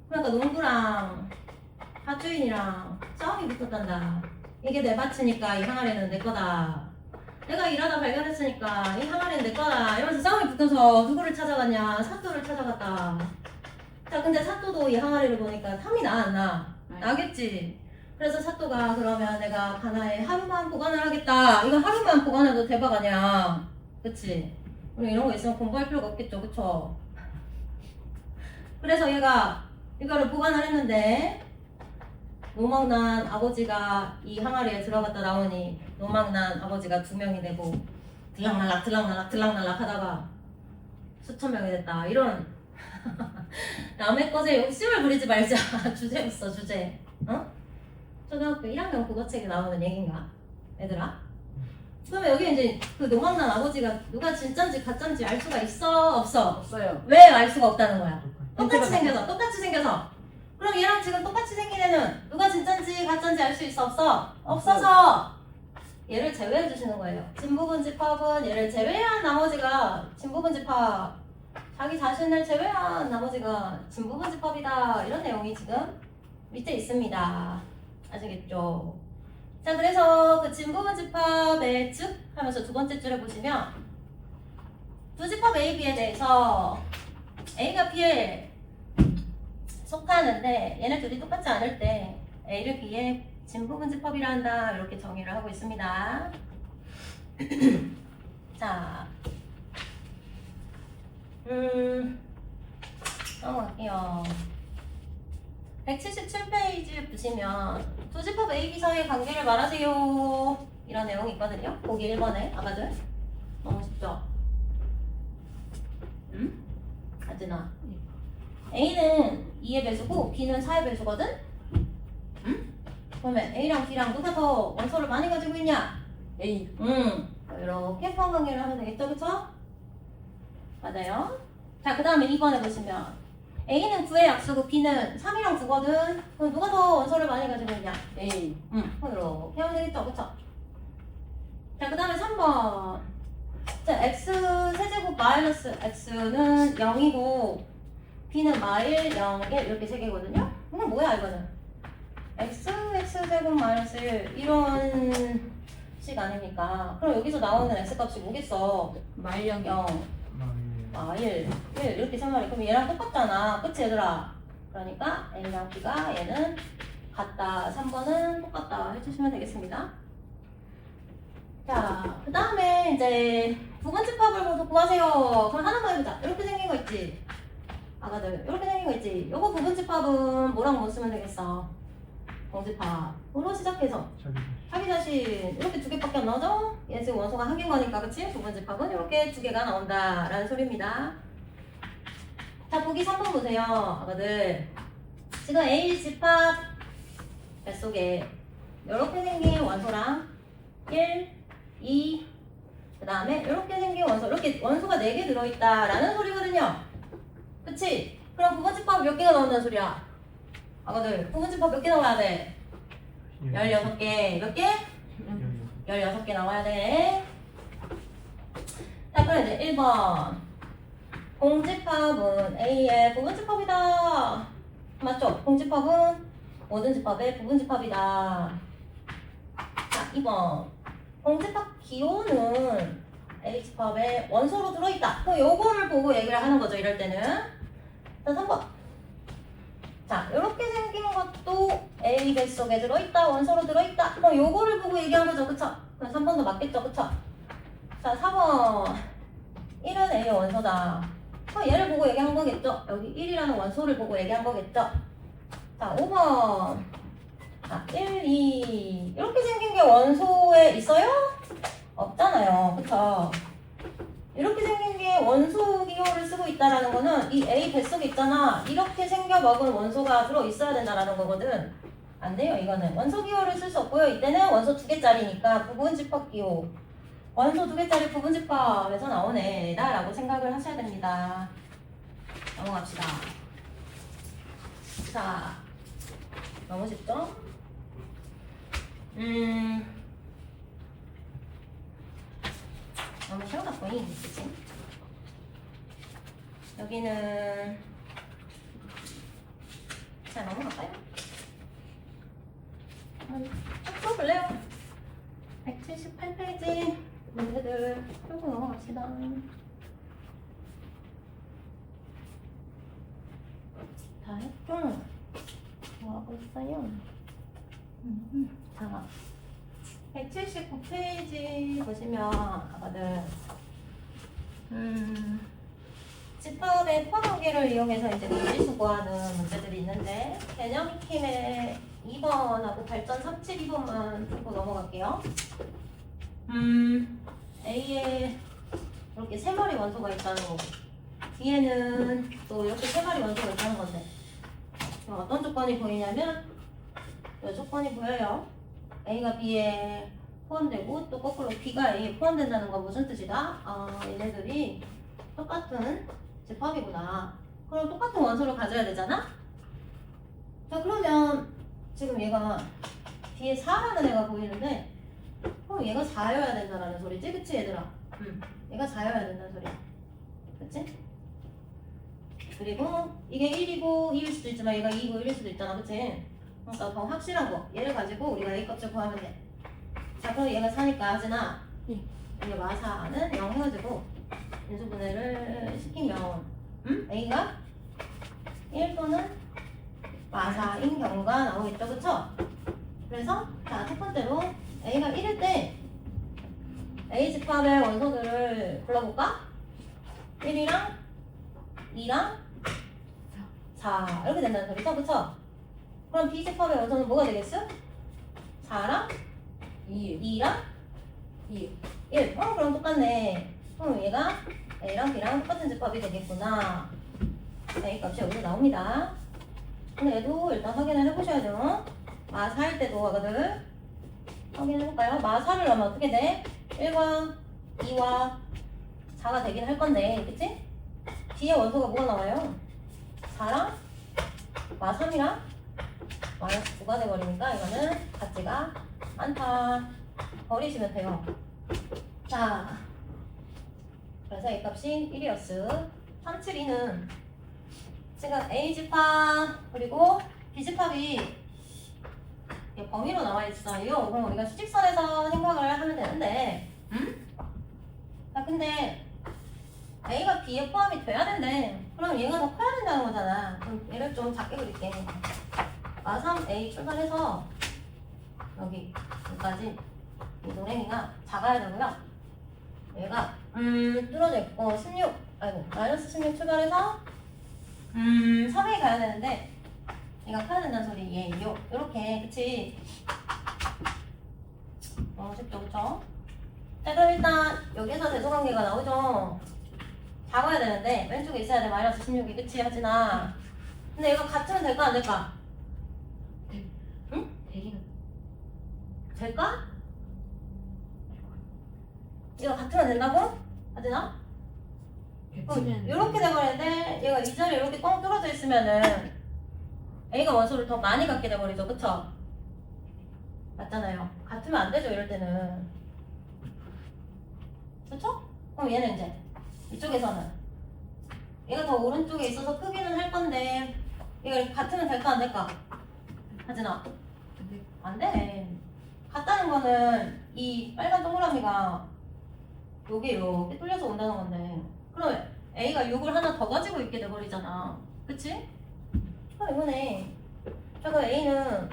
그러니까 농부랑 밭주인이랑 싸움이 붙었단다. 이게 내 밭이니까 이 항아리는 내 거다. 내가 일하다 발견했으니까 이 항아리는 내 거다. 이러면서 싸움이 붙어서 누구를 찾아갔냐? 사또를 찾아갔다. 자, 근데 사또도 이 항아리를 보니까 탐이 나, 안 나? 나겠지. 그래서 사또가 그러면 내가 가나에 하루만 보관을 하겠다. 이거 하루만 보관해도 대박 아니야. 그치? 우리 이런 거 있으면 공부할 필요가 없겠죠. 그쵸? 그래서 얘가 이거를 보관을 했는데 노망난 아버지가 이 항아리에 들어갔다 나오니 노망난 아버지가 2명이 되고 들락날락 하다가 수천 명이 됐다. 이런 남의 것에 욕심을 부리지 말자. 주제였어, 주제. 어? 초등학교 1학년 국어책에 나오는 얘기인가? 얘들아? 그러면 여기 이제 그 노망난 아버지가 누가 진짠지 가짠지 알 수가 있어? 없어? 없어요. 왜 알 수가 없다는 거야? 똑같이 생겨서. 그럼 얘랑 지금 똑같이 생긴 애는 누가 진짠지 가짠지 알 수 있어? 없어? 없어서 얘를 제외해 주시는 거예요. 진부분집합은 얘를 제외한 나머지가 진부분집합, 자기 자신을 제외한 나머지가 진부분집합이다. 이런 내용이 지금 밑에 있습니다. 아시겠죠? 자, 그래서 그 진부분집합의 즉 하면서 두 번째 줄에 보시면 두 집합 A, B에 대해서 A가 B에 속하는데 얘네 둘이 똑같지 않을 때 A를 B에 진부분집합이라 한다. 이렇게 정의를 하고 있습니다. 자, 넘어갈게요. 177페이지 보시면 두 집합 A, B 사이의 관계를 말하세요. 이런 내용이 있거든요. 보기 1번에 아가들 너무 쉽죠? 아진아, A는 2의 배수고 B는 4의 배수거든? 그러면 A랑 B랑 누가 더 원소를 많이 가지고 있냐? A. 이렇게 포함관계를 하면 되겠죠, 그쵸? 맞아요. 자, 그 다음에 2번에 보시면 A는 9의 약수고 B는 3이랑 9거든. 그럼 누가 더 원소를 많이 가지고 있냐? A. 그럼 이렇게 하면 되겠죠, 그쵸? 자, 그 다음에 3번. 자, x 세제곱 마이너스 x는 0이고 b는 마일 0, 1 이렇게 세 개거든요? 이건 뭐야 이거는? x제곱 마이너스 1 이런 식 아닙니까? 그럼 여기서 나오는 x값이 뭐겠어? 마일 0. 0, 마일 1 이렇게 세 마리. 그럼 얘랑 똑같잖아. 그치 얘들아? 그러니까 a랑 b가 얘는 같다. 3번은 똑같다 해주시면 되겠습니다. 자, 그 다음에 이제 부분집합을 모두 구하세요. 그럼 하나만 해보자. 이렇게 생긴 거 있지? 아가들, 이렇게 생긴 거 있지? 요거 부분집합은 뭐랑 뭐 쓰면 되겠어? 공집합으로 시작해서 자기 자신 이렇게 2개밖에 안 나오죠? 얘 지금 원소가 1개인 거니까, 그치? 부분집합은 이렇게 2개가 나온다 라는 소리입니다. 자, 보기 3번 보세요. 아가들, 지금 A 집합 뱃속에 이렇게 생긴 원소랑 1, 2, 그 다음에 이렇게 생긴 원소, 이렇게 원소가 4개 들어있다 라는 소리거든요. 그치? 그럼 부분집합 몇 개가 나온다는 소리야? 아가들, 부분집합 몇 개 나와야 돼? 16개. 몇 개? 16개 나와야 돼. 자, 그럼 이제 1번. 공집합은 A의 부분집합이다. 맞죠? 공집합은 모든 집합의 부분집합이다. 자, 2번. 공집합 기호는 A집합에 원소로 들어있다. 그럼 요거를 보고 얘기를 하는 거죠, 이럴 때는. 자, 3번. 자, 이렇게 생긴 것도 A 뱃속에 들어있다, 원소로 들어있다. 그럼 요거를 보고 얘기한 거죠, 그쵸? 그럼 3번도 맞겠죠, 그쵸? 자, 4번. 1은 A의 원소다. 그럼 얘를 보고 얘기한 거겠죠? 여기 1이라는 원소를 보고 얘기한 거겠죠? 자, 5번. 자, 1, 2. 이렇게 생긴 게 원소에 있어요? 없잖아요, 그쵸? 이렇게 생긴 게 원소 기호를 쓰고 있다라는 거는 이 A 뱃속에 있잖아. 이렇게 생겨 먹은 원소가 들어있어야 된다라는 거거든. 안 돼요, 이거는. 원소 기호를 쓸 수 없고요. 이때는 원소 2개짜리니까 부분집합 기호. 원소 2개짜리 부분집합에서 나오네. 라고 생각을 하셔야 됩니다. 넘어갑시다. 자, 너무 쉽죠? 너무 쉬워다 보이, 그치? 여기는 자, 넘어갈까요? 쭉 풀어볼래요? 178페이지 문제들 풀고 넘어갑시다. 다 했죠? 뭐하고 있어요? 자, 179페이지 보시면 아까들 집합의 포함관계를 이용해서 이제 미지수 구하는 문제들이 있는데 개념 익힘의 2번하고 발전 372번만 풀고 넘어갈게요. A에 이렇게 세 마리 원소가 있다는 거고 B에는 또 이렇게 세 마리 원소가 있다는 건데 그럼 어떤 조건이 보이냐면 이 조건이 보여요. A가 B에 포함되고 또 거꾸로 B가 A에 포함된다는 건 무슨 뜻이다? 얘네들이 똑같은 집합이구나. 그럼 똑같은 원소를 가져야 되잖아? 자, 그러면 지금 얘가 B에 4라는 애가 보이는데 그럼 얘가 4여야 된다는 소리지? 그치 얘들아? 얘가 4여야 된다는 소리야. 그치? 그리고 이게 1이고 2일 수도 있지만 얘가 2이고 1일 수도 있잖아. 그치? 그러니까 더 확실한 거. 얘를 가지고 우리가 A 값을 구하면 돼. 자, 그럼 얘가 4니까 하지나 이게 마사는 0 해가지고 인수분해를 시키면 A가 1 또는 마사인 경우가 나오겠죠. 그쵸? 그래서 자, 첫 번째로 A가 1일 때 A 집합의 원소들을 불러볼까? 1이랑 2랑 4 이렇게 된다는 소리죠. 그쵸? 그럼 B 집합의 원소는 뭐가 되겠어? 4랑 2랑 1. 그럼 똑같네. 그럼 얘가 A랑 B랑 똑같은 집합이 되겠구나. A 값이 여기서 나옵니다. 근데 얘도 일단 확인을 해보셔야죠. 마사일 때도 하거든. 확인해볼까요? 마사를 넣으면 어떻게 돼? 1과 2와 4가 되긴 할 건데, 그치? B의 원소가 뭐가 나와요? 4랑 마3이랑 마이너스 9가 돼버리니까 이거는 같지가 않다. 버리시면 돼요. 자, 그래서 A 값이 1이었어. 372는 지금 A 집합 그리고 B 집합이 범위로 나와 있어요. 그럼 우리가 수직선에서 생각을 하면 되는데, 자, 근데 A가 B에 포함이 돼야 된대. 그럼 얘가 더 커야 된다는 거잖아. 그럼 얘를 좀 작게 그릴게. 마3A 출발해서 여기까지 이 노랭이가 작아야 되고요. 얘가 뚫어져 있고 16, 아이고 마이너스 16 출발해서 3에 가야 되는데 얘가 커야 된다는 소리예요. 요렇게, 그치? 쉽죠, 그쵸? 자, 그럼 일단 여기서 대소관계가 나오죠. 작아야 되는데 왼쪽에 있어야 돼. 마이너스 16이, 그치? 하진아. 근데 얘가 같으면 될까 안 될까? 응? 되기는 될까? 얘가 같으면 된다고? 하진아? 겹치면 이렇게 돼버리는데 얘가 이 자리에 이렇게 뻥 뚫어져 있으면은 A가 원소를 더 많이 갖게 돼버리죠. 그쵸? 맞잖아요. 같으면 안 되죠. 이럴 때는. 그쵸? 그럼 얘는 이제 이쪽에서는 얘가 더 오른쪽에 있어서 크기는 할 건데 얘가 이렇게 같으면 될까 안 될까? 하진아? 안 돼. 같다는 거는 이 빨간 동그라미가 요게 이렇게 뚫려서 온다는 건데 그러면 A가 6을 하나 더 가지고 있게 돼버리잖아. 그치? 이거네. 자, 그럼 A는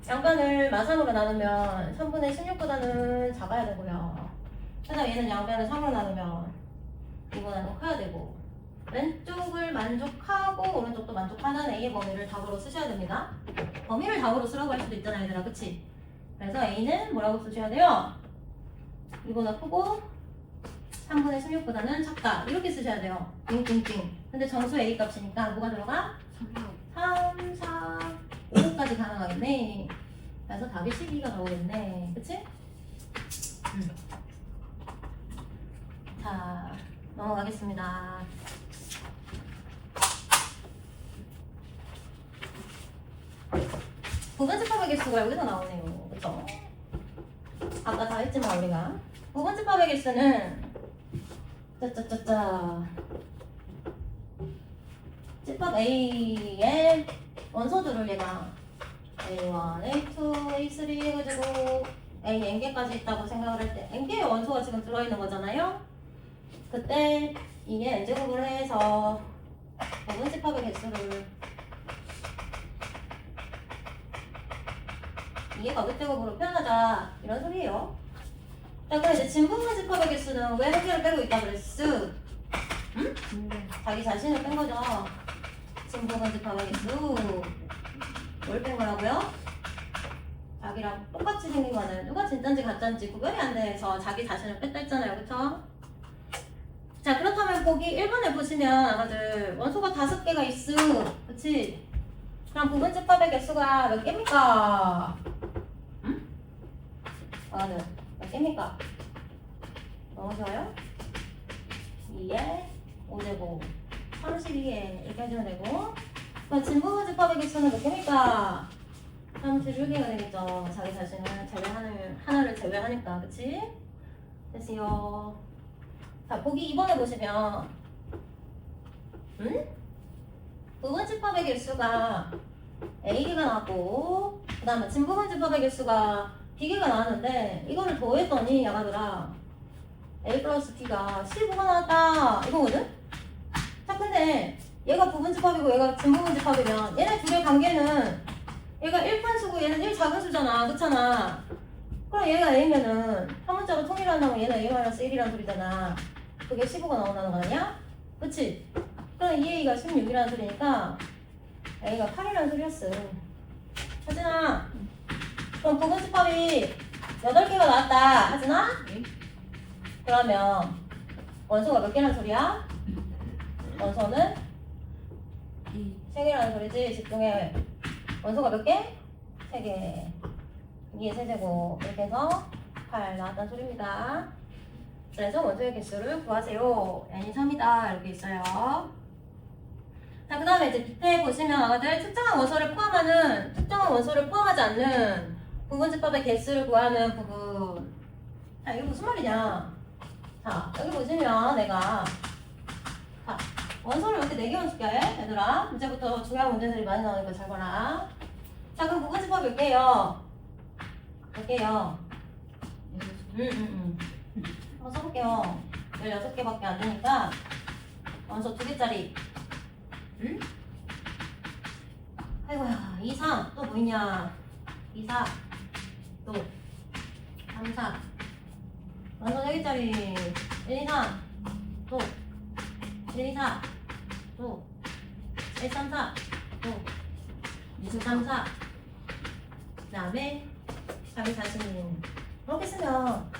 양변을 마삼으로 나누면 3분의 16보다는 작아야 되고요. 그다음 얘는 양변을 3으로 나누면 이보다는 커야 되고, 왼쪽을 만족하고 오른쪽도 만족하는 A의 범위를 답으로 쓰셔야 됩니다. 범위를 답으로 쓰라고 할 수도 있잖아요, 얘들아. 그치? 그래서 A는 뭐라고 쓰셔야 돼요? 이보다 크고 3분의 16보다는 작다. 이렇게 쓰셔야 돼요. 띵띵띵. 근데 정수 A 값이니까 뭐가 들어가? 3, 4, 5까지 가능하겠네. 그래서 답이 12가 나오겠네. 그치? 자, 넘어가겠습니다. 부분집합의 개수가 여기서 나오네요. 그쵸? 아까 다 했지만 우리가 부분집합의 개수는 짜짜짜짜 집합 A의 원소들을 얘가 A1, A2, A3 해가지고 A n개까지 있다고 생각을 할 때 n개의 원소가 지금 들어있는 거잖아요. 그때 이게 n제곱을 해서 부분집합의 개수를 이게 거듭제곱으로 표현하자 이런 소리예요. 자, 그럼 이제 진부분집합의 개수는 왜 한 개를 빼고 있다 그랬어? 응? 자기 자신을 뺀 거죠. 진부분집합의 개수 뭘 뺀 거라고요? 자기랑 똑같이 생긴 거는 누가 진짠지 가짠지 구별이 안 돼서 자기 자신을 뺐다 했잖아요. 그쵸? 자, 그렇다면 거기 1번에 보시면 아가들 원소가 5개가 있어. 그치? 그럼 부분집합의 개수가 몇 개입니까? 응? 아가들 몇 개입니까? 너무 좋아요? 2에 5제곱 32개 이렇게 해주면 되고, 그럼 진부분집합의 개수는 몇 개입니까? 31개가 되겠죠. 자기 자신을 하나를 제외하니까. 그치? 됐어요. 자, 보기 2번에 보시면 부분집합의 개수가 A개가 나왔고 그 다음에 진부분집합의 개수가 B개가 나왔는데 이거를 더했더니 야가들아 A 플러스 B가 15가 나왔다 이거거든? 자, 근데 얘가 부분집합이고 얘가 진부분집합이면 얘네 둘의 관계는 얘가 1판수고 얘는 1자분수잖아. 그렇잖아. 그럼 얘가 A면은 한 문자로 통일한다면 얘는 A-1이라는 소리잖아. 그게 15가 나온다는 거 아니야? 그치? 그럼 2A가 16이라는 소리니까 A가 8이라는 소리였어. 하진아, 그럼 부분집합이 8개가 나왔다. 하진아? 그러면 원소가 몇 개라는 소리야? 원소는 3개라는 소리지. 집중해. 원소가 몇 개? 3개. 2의 세제곱 이렇게 해서 8 나왔다는 소리입니다. 그래서 원소의 개수를 구하세요. n이 3이다 이렇게 있어요. 자, 그 다음에 이제 밑에 보시면 아가들 특정한 원소를 포함하지 않는 부분집합의 개수를 구하는 부분. 자, 이게 무슨 말이냐? 자, 여기 보시면 내가 자, 원소를 이렇게 4개만 줄게 얘들아. 이제부터 중요한 문제들이 많이 나오니까 잘 봐라. 자, 그럼 부분집합 몇 개요? 몇 개요? 한번 써볼게요. 16개밖에 안 되니까 원소 2개짜리. 아이고야, 2, 3, 또 뭐 있냐? 2, 4, 또 3, 4. 원소 4개짜리. 1, 2, 3, 또 1, 2, 4, 또 1, 3, 4, 또 2, 3, 4. 그 다음에 자기 자신. 그렇게 쓰면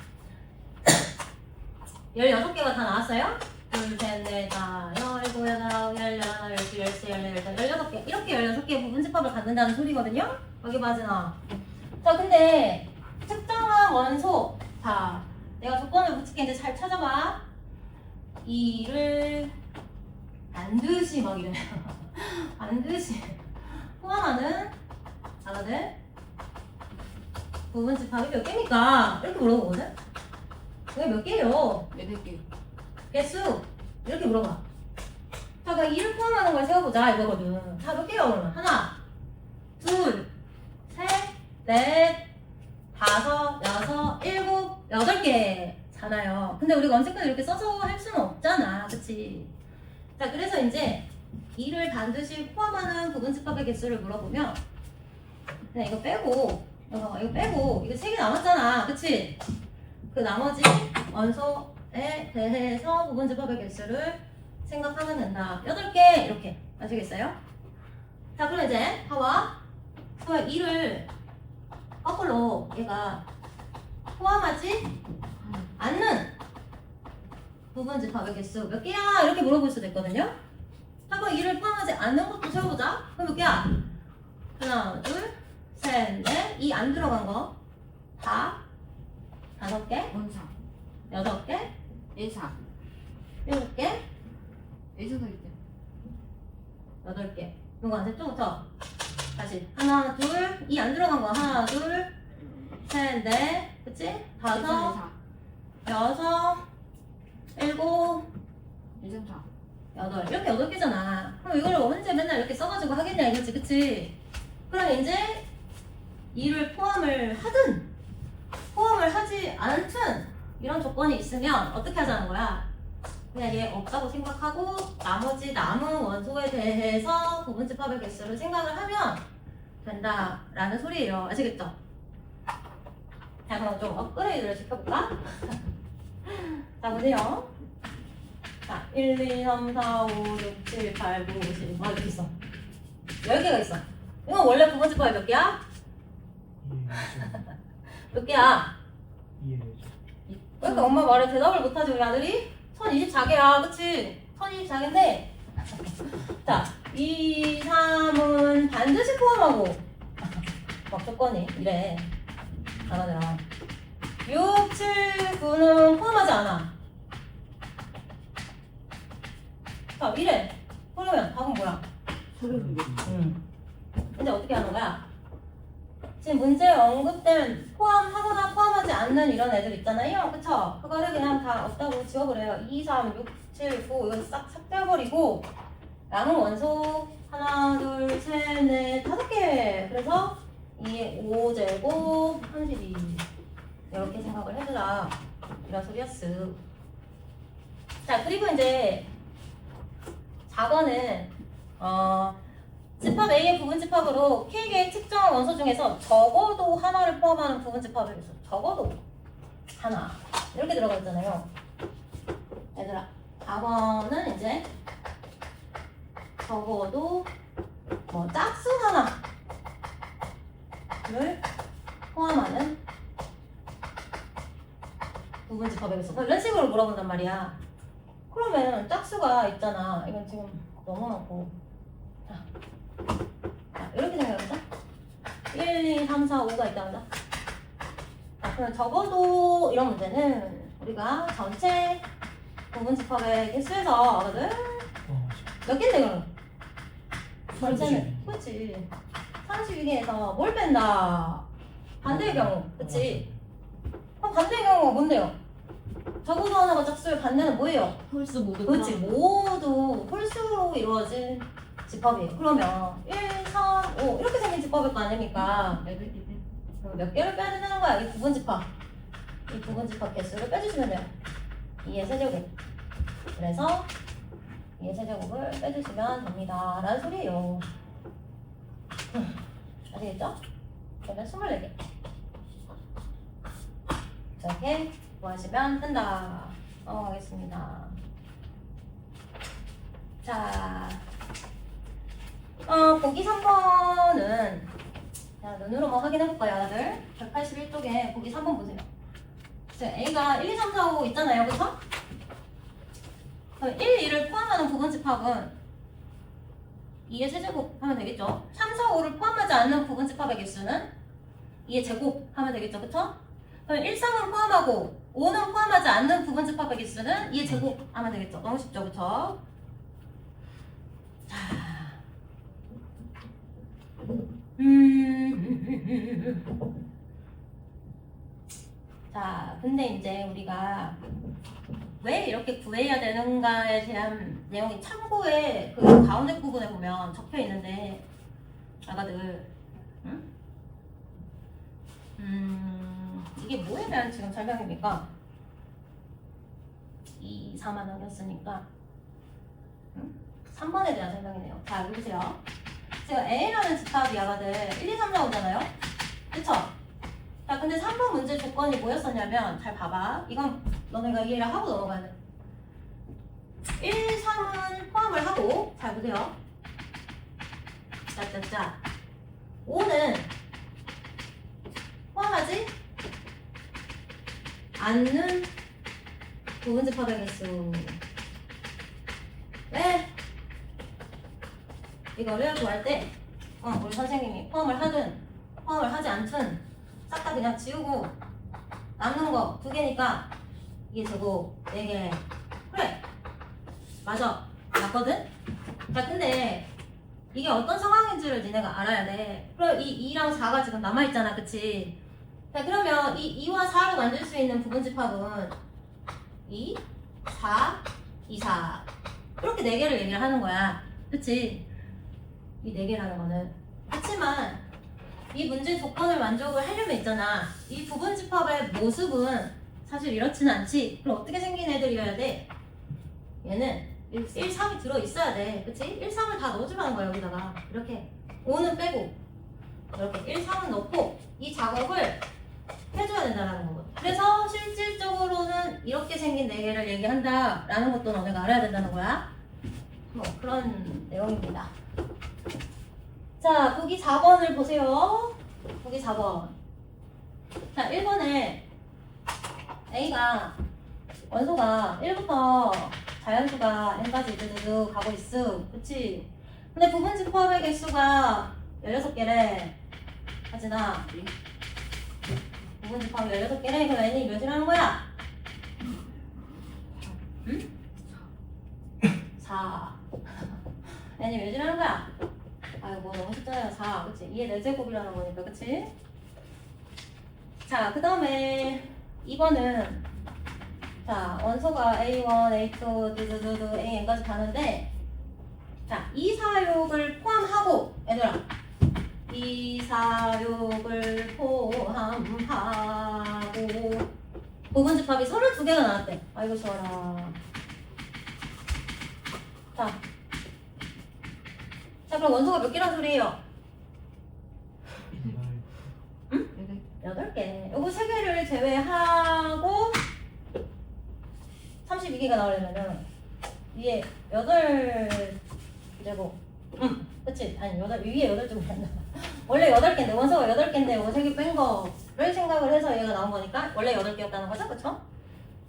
16개가 다 나왔어요? 둘, 셋, 넷, 다, 열일곱, 여덟, 아홉, 열, 열하나, 열둘, 열세, 열네, 열다섯, 16개. 이렇게 16개의 부분집합을 갖는다는 소리거든요? 여기 맞으나? 자, 근데 특정한 원소. 자, 내가 조건을 붙일게. 이제 잘 찾아봐. 이를 반드시 막 이래. 반드시 포함하는 아가들 부분집합이 몇 개입니까? 이렇게 물어보거든? 그게 몇 개예요? 8개. 개수 이렇게 물어봐. 자, 그럼 2를 포함하는 걸 세워보자 이거거든. 자, 몇 개요 그러면? 하나, 둘, 셋, 넷, 다섯, 여섯, 일곱, 8개잖아요. 근데 우리가 언제까지 이렇게 써서 할 수는 없잖아. 그치? 자, 그래서 이제 2를 반드시 포함하는 부분집합의 개수를 물어보면 그냥 이거 빼고 이거 3개 남았잖아. 그치? 그 나머지 원소에 대해서 부분집합의 개수를 생각하면 된다. 8개 이렇게 아시겠어요? 자, 그럼 이제 봐봐. 2를 거꾸로 얘가 포함하지 않는 부분집합의 개수 몇 개야? 이렇게 물어볼 수도 있거든요. 한번 2를 포함하지 않는 것도 세워보자. 그럼 몇 개야? 하나, 둘, 셋, 넷. 2 안 들어간 거 다 5개, 원사 6개, 예사 7개, 예사가 있대 8개. 이거 안 됐죠? 그쵸? 다시 하나, 둘, 2 안 들어간 거 하나, 둘, 셋, 넷, 그치? 5, 예사 6, 7, 예상사 8 이렇게 8개잖아. 그럼 이걸 언제 맨날 이렇게 써가지고 하겠냐 이거지, 그치? 그럼 이제 2를 포함을 하든 포함을 하지 않든 이런 조건이 있으면 어떻게 하자는 거야? 그냥 얘 없다고 생각하고 나머지 남은 원소에 대해서 부분집합의 개수를 생각을 하면 된다라는 소리예요. 아시겠죠? 자, 그럼 좀 업그레이드를 시켜볼까? 자, 보세요. 자, 1, 2, 3, 4, 5, 6, 7, 8, 9, 10. 이렇게 있어. 10개가 있어. 이건 원래 부분집합이 몇 개야? 몇 개야? 그러니까 엄마 말에 대답을 못하지 우리 아들이? 1024개야, 그치? 1024개인데 자, 2, 3은 반드시 포함하고 막 조건이 이래 나가더라. 6, 7, 9는 포함하지 않아. 자, 이래. 그러면 답은 뭐야? 근데 어떻게 하는 거야? 지금 문제에 언급된 포함하거나 포함하지 않는 이런 애들 있잖아요. 그쵸? 그거를 그냥 다 없다고 지워버려요. 2, 3, 6, 7, 9 이거 싹 삭제해버리고 남은 원소 하나, 둘, 셋, 넷, 5개. 그래서 2의 5제곱 32 이렇게 생각을 해주라. 이런 소리였어. 자, 그리고 이제 4번은 집합 A의 부분집합으로 K개의 특정 원소 중에서 적어도 하나를 포함하는 부분집합을 해서 적어도 하나 이렇게 들어가 있잖아요. 얘들아, 4번은 이제 적어도 뭐 짝수 하나를 포함하는 부분집합에 있어. 이런 식으로 물어본단 말이야. 그러면 짝수가 있잖아. 이건 지금 너무 많고. 자, 이렇게 생각해보자. 1, 2, 3, 4, 5가 있다 보자. 자, 그럼 적어도 이런 문제는 우리가 전체 부분집합의 개수에서 하거든. 몇 개인데 그럼? 전체는 그렇지. 32개에서 뭘 뺀다? 반대의 경우, 그치? 그럼 반대의 경우가 뭔데요? 적어도 하나가 짝수의 반대는 뭐예요? 홀수 모두 그렇지, 모두 홀수로 이루어진 집합이에요. 그러면 1, 3, 5 이렇게 생긴 집합일 거 아닙니까? 그럼 몇 개를 빼야 된다는 거야? 이 부분집합. 이 부분집합 개수를 빼주시면 돼요. 2의 세제곱. 그래서 2의 세제곱을 빼주시면 됩니다. 라는 소리예요. 아시겠죠? 그러면 24개. 이렇게 구하시면 된다. 넘어가겠습니다. 자, 보기 3번은 자, 눈으로만 확인해볼까요, 다들? 181쪽에 보기 3번 보세요. 지금 A가 1, 2, 3, 4, 5 있잖아요, 그쵸? 그럼 1, 2를 포함하는 부분집합은 2의 세제곱 하면 되겠죠? 3, 4, 5를 포함하지 않는 부분집합의 개수는 2의 제곱 하면 되겠죠, 그쵸? 그럼 1, 3은 포함하고 5는 포함하지 않는 부분집합의 개수는 2의 제곱 하면 되겠죠? 너무 쉽죠, 그쵸? 자, 자, 근데 이제 우리가 왜 이렇게 구해야 되는가에 대한 내용이 참고에 그 가운데 부분에 보면 적혀 있는데, 아가들, 응? 이게 뭐에 대한 지금 설명입니까? 2, 4만 원이었으니까, 응? 3번에 대한 설명이네요. 자, 여기 보세요. 제가 A라는 집합이 아가들 1, 2, 3 나오잖아요. 그쵸? 자, 근데 3번 문제 조건이 뭐였었냐면, 잘 봐봐. 이건 너네가 이해를 하고 넘어가야 돼. 1, 3은 포함을 하고, 잘 보세요. 자. 5는 포함하지 않는 부분집합의 개수. 왜? 이거를 구할 때, 우리 선생님이 포함을 하든, 포함을 하지 않든, 싹 다 그냥 지우고, 남는 거 2개니까, 이게 저거 4개. 그래! 맞아. 맞거든? 자, 근데, 이게 어떤 상황인지를 니네가 알아야 돼. 그럼 이 2랑 4가 지금 남아있잖아, 그치? 자, 그러면 이 2와 4로 만들 수 있는 부분집합은 2, 4, 2, 4. 이렇게 4개를 얘기를 하는 거야. 그치? 이 4개라는 거는. 그치만, 이 문제 조건을 만족을 하려면 있잖아. 이 부분집합의 모습은 사실 이렇지는 않지. 그럼 어떻게 생긴 애들이어야 돼? 얘는 1, 3이 들어있어야 돼. 그치? 1, 3을 다 넣어주라는 거야, 여기다가. 이렇게. 5는 빼고, 이렇게 1, 3은 넣고, 이 작업을 해줘야 된다는 거거든. 그래서 실질적으로는 이렇게 생긴 4개를 얘기한다라는 것도 너네가 알아야 된다는 거야. 뭐 그런 내용입니다. 자, 보기 4번을 보세요. 보기 4번. 자, 1번에 A가 원소가 1부터 자연수가 n까지 두두두 가고 있음. 그치? 근데 부분집합의 개수가 16개래. 하진아. 부분집합이 16개래. 그럼 n이 몇이라는 거야? 응? 4. n이 몇이라는 거야? 아이고, 너무 쉽잖아요. 4. 그치? 2의 4제곱이라는 거니까. 그치? 자, 그 다음에 2번은 자, 원소가 A1, A2, 두두두두, AN까지 가는데 자, 2, 4, 6을 포함하고 얘들아 2, 4, 6을 포함하고 부분집합이 32개가 나왔대. 아이고 좋아라. 자, 그럼 원소가 몇 개란 소리예요? 8개. 요거 3개를 제외하고 32개가 나오려면은 위에 8제곱. 그치? 아니, 위에 8제곱이 안 나와. 원래 8개인데, 원소가 8개인데 요거 3개 뺀 거를 생각을 해서 얘가 나온 거니까 원래 8개였다는 거죠? 그쵸?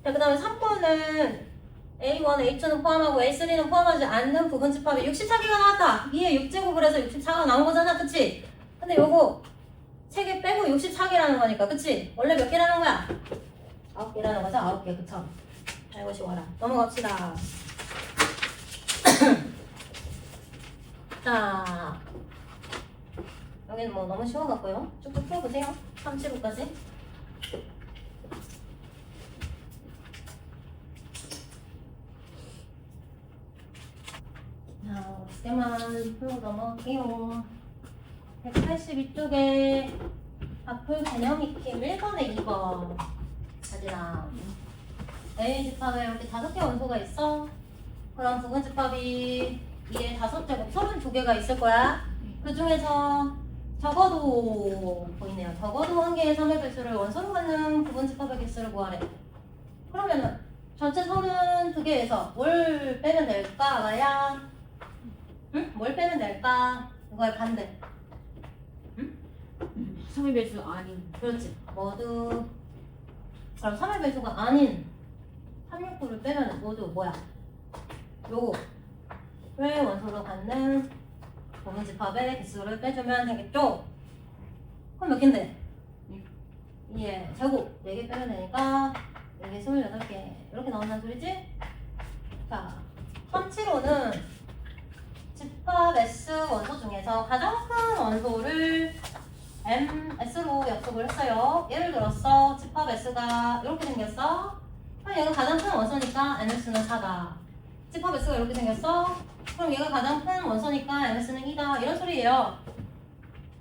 자, 그 다음에 3번은 A1, A2는 포함하고 A3는 포함하지 않는 부분집합이 64개가 나왔다. 위에 6제곱을 해서 64가 나온 거잖아. 그치? 근데 요거 3개 빼고 64개라는 거니까. 그치? 원래 몇 개라는 거야? 9개라는 거죠? 9개. 그쵸? 아이고 쉬워라. 넘어갑시다. 자, 여기는 뭐 너무 쉬워갖고요. 쭉쭉 풀어보세요. 3, 7호까지. 자, 2개만 풀고 넘어갈게요. 182쪽에 앞을 개념 익힘 1번에 2번. 가지라. A 집합에 이렇게 5개 원소가 있어. 그럼 부분집합이 위에 5제곱 32개가 있을 거야. 그 중에서 적어도 보이네요. 적어도 한 개의 3의 배수를 원소로 갖는 부분집합의 개수를 구하래. 그러면은 전체 32개에서 뭘 빼면 될까? 나야? 응? 뭘 빼면 될까? 이거의 반대. 3의 배수 아닌. 그렇지. 모두 그럼 3의 배수가 아닌 369를 빼면 모두 뭐야? 요거 왜 원소로 갖는 부분집합의 개수를 빼주면 되겠죠? 그럼 몇 개인데? 예, 제곱 4개 빼면 되니까 4개 28개 이렇게 나온다는 소리지? 자, 375는 집합 S 원소 중에서 가장 큰 원소를 MS로 약속을 했어요. 예를 들어서 집합 S가 이렇게 생겼어. 그럼 얘가 가장 큰 원소니까 MS는 4다. 집합 S가 이렇게 생겼어. 그럼 얘가 가장 큰 원소니까 MS는 2다. 이런 소리예요.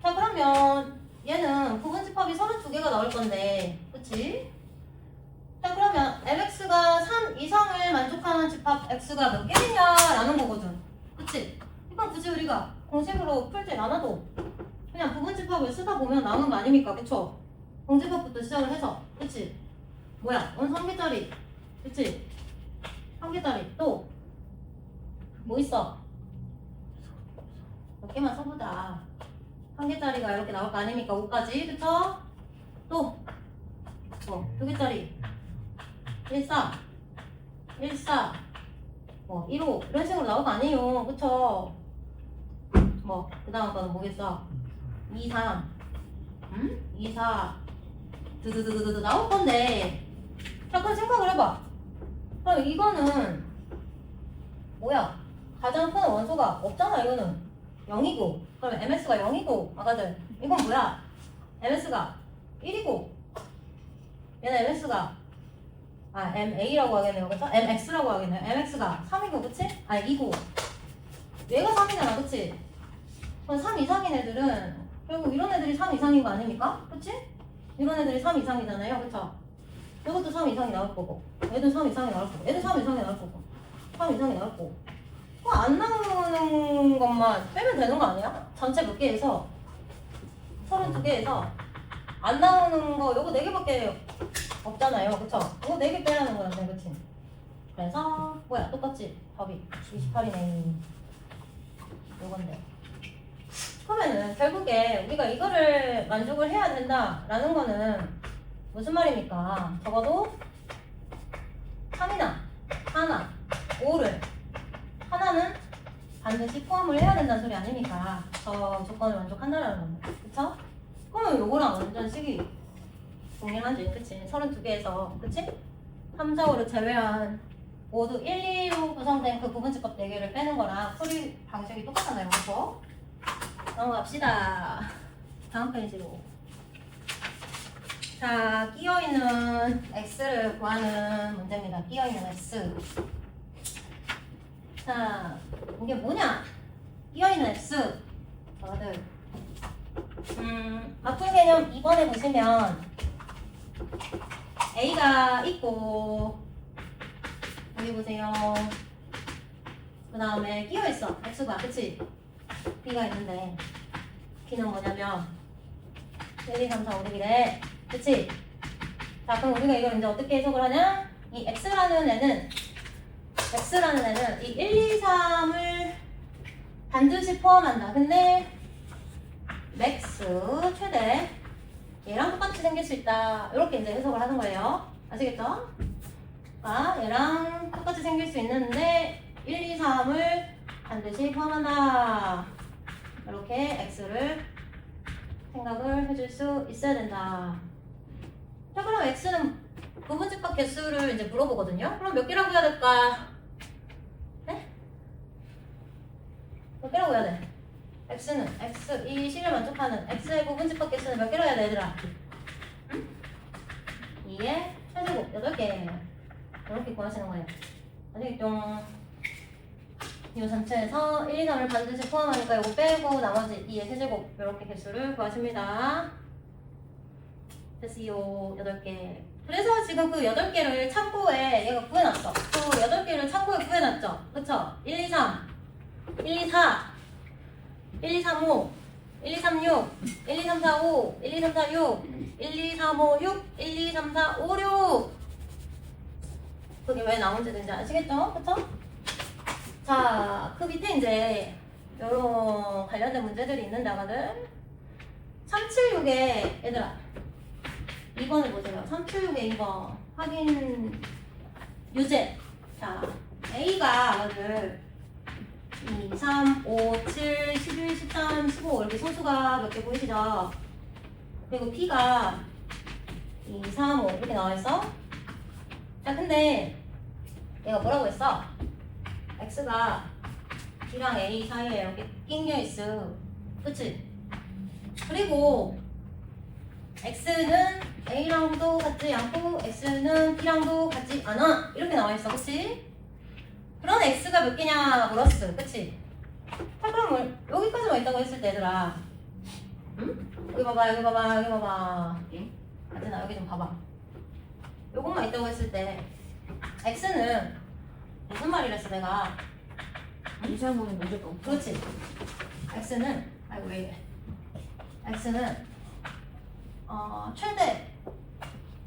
자, 그러면 얘는 부분집합이 32개가 나올 건데, 그치? 자, 그러면 MX가 3 이상을 만족하는 집합 X가 몇 개냐라는 거거든. 그럼 굳이 우리가 공식으로 풀지 않아도 그냥 부분집합을 쓰다 보면 나오는 거 아닙니까? 그쵸? 공집합부터 시작을 해서 그치? 뭐야? 원수 한 개짜리 그치? 한 개짜리 또 뭐 있어? 몇 개만 써보자. 한 개짜리가 이렇게 나올 거 아닙니까? 5까지 그쵸? 또 두 개짜리 1, 4 1, 4 1, 5 이런 식으로 나올 거 아니에요 그쵸? 그 다음 거는 뭐겠어? 2, 3 2, 4 드드드드드 나올 건데 잠깐 생각을 해봐. 그럼 이거는 뭐야? 가장 큰 원소가 없잖아. 이거는 0이고 그러면 ms가 0이고 아가들 이건 뭐야? ms가 1이고 얘는 ms가 ma라고 하겠네요. 그쵸? mx라고 하겠네요. mx가 3이고 그치? 2고 얘가 3이잖아 그치? 그럼 3 이상인 애들은 결국 이런 애들이 3 이상인 거 아닙니까? 그치? 이런 애들이 3 이상이잖아요 그쵸? 이것도 3 이상이 나올 거고 얘도 3 이상이 나올 거고 얘도 3 이상이 나올 거고 3 이상이 나올 거고 안 나오는 것만 빼면 되는 거 아니야? 전체 몇 개에서 32개에서 안 나오는 거 요거 4개밖에 없잖아요 그쵸? 이거 4개 빼라는 거였네 그치? 그래서 뭐야 똑같지? 답이 28이네 요건데 그러면은 결국에 우리가 이거를 만족을 해야 된다라는 거는 무슨 말입니까? 적어도 3이나 하나 5를 하나는 반드시 포함을 해야 된다는 소리 아닙니까? 저 조건을 만족한다라는 겁니다. 그쵸? 그러면 요거랑 완전 식이 동일하지 그치? 32개에서 그치? 3, 4, 5를 제외한 모두 1, 2로 구성된 그 부분집합 4개를 빼는 거랑 풀이 방식이 똑같잖아요 그쵸? 넘어갑시다. 다음 페이지로. 자, 끼어있는 x를 구하는 문제입니다. 끼어있는 x. 자, 이게 뭐냐? 끼어있는 x. 저들. 맞춤 개념 2번에 보시면 a가 있고 여기 보세요. 그 다음에 끼어있어. x가 그치? b가 있는데 b는 뭐냐면 1, 2, 3, 4, 5, 6이래 그치? 자 그럼 우리가 이걸 이제 어떻게 해석을 하냐? 이 x라는 애는 이 1, 2, 3을 반드시 포함한다. 근데 맥스 최대 얘랑 똑같이 생길 수 있다. 이렇게 이제 해석을 하는 거예요. 아시겠죠? 얘랑 똑같이 생길 수 있는데 1, 2, 3을 반드시 포함한다. 이렇게 x를 생각을 해줄 수 있어야 된다. 자 그럼 x는 부분집합 개수를 이제 물어보거든요. 그럼 몇 개라고 해야 될까? 네? 몇 개라고 해야 돼? x는 이 식을 만족하는 x의 부분집합 개수는 몇 개로 해야 돼 얘들아? 응? 2의 세제곱 8개 이렇게 구하시는 거예요. 아시겠죠? 이 전체에서 1, 2, 3을 반드시 포함하니까 이거 빼고 나머지 2의 세제곱 이렇게 개수를 구하십니다. 됐어요. 8개. 그래서 지금 그 8개를 참고에 얘가 구해놨어. 그 8개를 참고에 구해놨죠. 그쵸? 1, 2, 3 1, 2, 4 1, 2, 3, 5 1, 2, 3, 6 1, 2, 3, 4, 5 1, 2, 3, 4, 6 1, 2, 3, 5, 6 1, 2, 3, 4, 5, 6 그게 왜 나온지 아시겠죠? 그쵸? 자, 그 밑에 이제 요런 관련된 문제들이 있는데 아가들 376에 얘들아 2번을 보세요. 376에 2번 확인 유제. 자, A가 아가들 2, 3, 5, 7, 11, 13, 15 이렇게 소수가 몇 개 보이시죠? 그리고 B가 2, 3, 5 이렇게 나와있어. 자, 근데 얘가 뭐라고 했어? X가 B랑 A 사이에 이렇게 낑겨있어. 그치? 그리고 X는 A랑도 같지 않고 X는 B랑도 같지 않아. 이렇게 나와있어. 그치? 그런 X가 몇 개냐 물었어. 그치? 자 그럼 여기까지만 있다고 했을 때 얘들아 응? 여기 봐봐 여기 봐봐 여기 봐봐 아진아 여기 좀 봐봐. 요것만 있다고 했을 때 X는 무슨 말이랬어 내가 235는 무조건. 그렇지. x는 아이고 왜 이래. x는 최대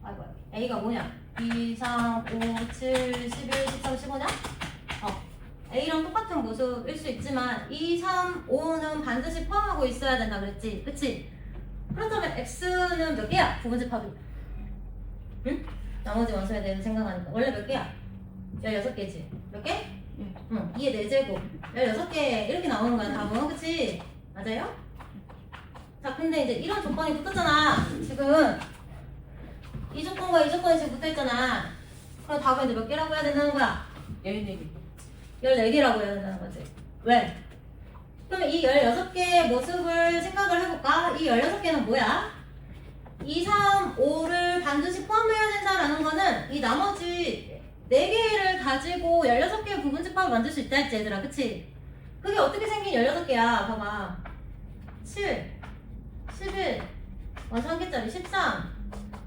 아이고 a가 뭐냐? 2, 3, 5, 7, 11, 13, 15냐? a랑 똑같은 모습일 수 있지만 2, 3, 5는 반드시 포함하고 있어야 된다 그랬지? 그치? 그렇다면 x는 몇 개야? 부분집합이. 응? 나머지 원소에 대해서 생각하니까 원래 몇 개야? 16개지. 몇 개? 응, 2의 4제곱 16개 이렇게 나오는 거야 답은. 그치? 맞아요? 자 근데 이제 이런 조건이 붙었잖아. 지금 이 조건과 이 조건이 지금 붙어있잖아. 그럼 답은 이제 몇 개라고 해야 된다는 거야? 14개. 14개라고 해야 된다는 거지. 왜? 그러면 이 16개의 모습을 생각을 해볼까? 이 16개는 뭐야? 2, 3, 5를 반드시 포함해야 된다라는 거는 이 나머지 4개를 가지고 16개의 부분집합을 만들 수 있다 했지 얘들아. 그치? 그게 어떻게 생긴 16개야? 봐봐. 7, 11, 원소 1개짜리 13,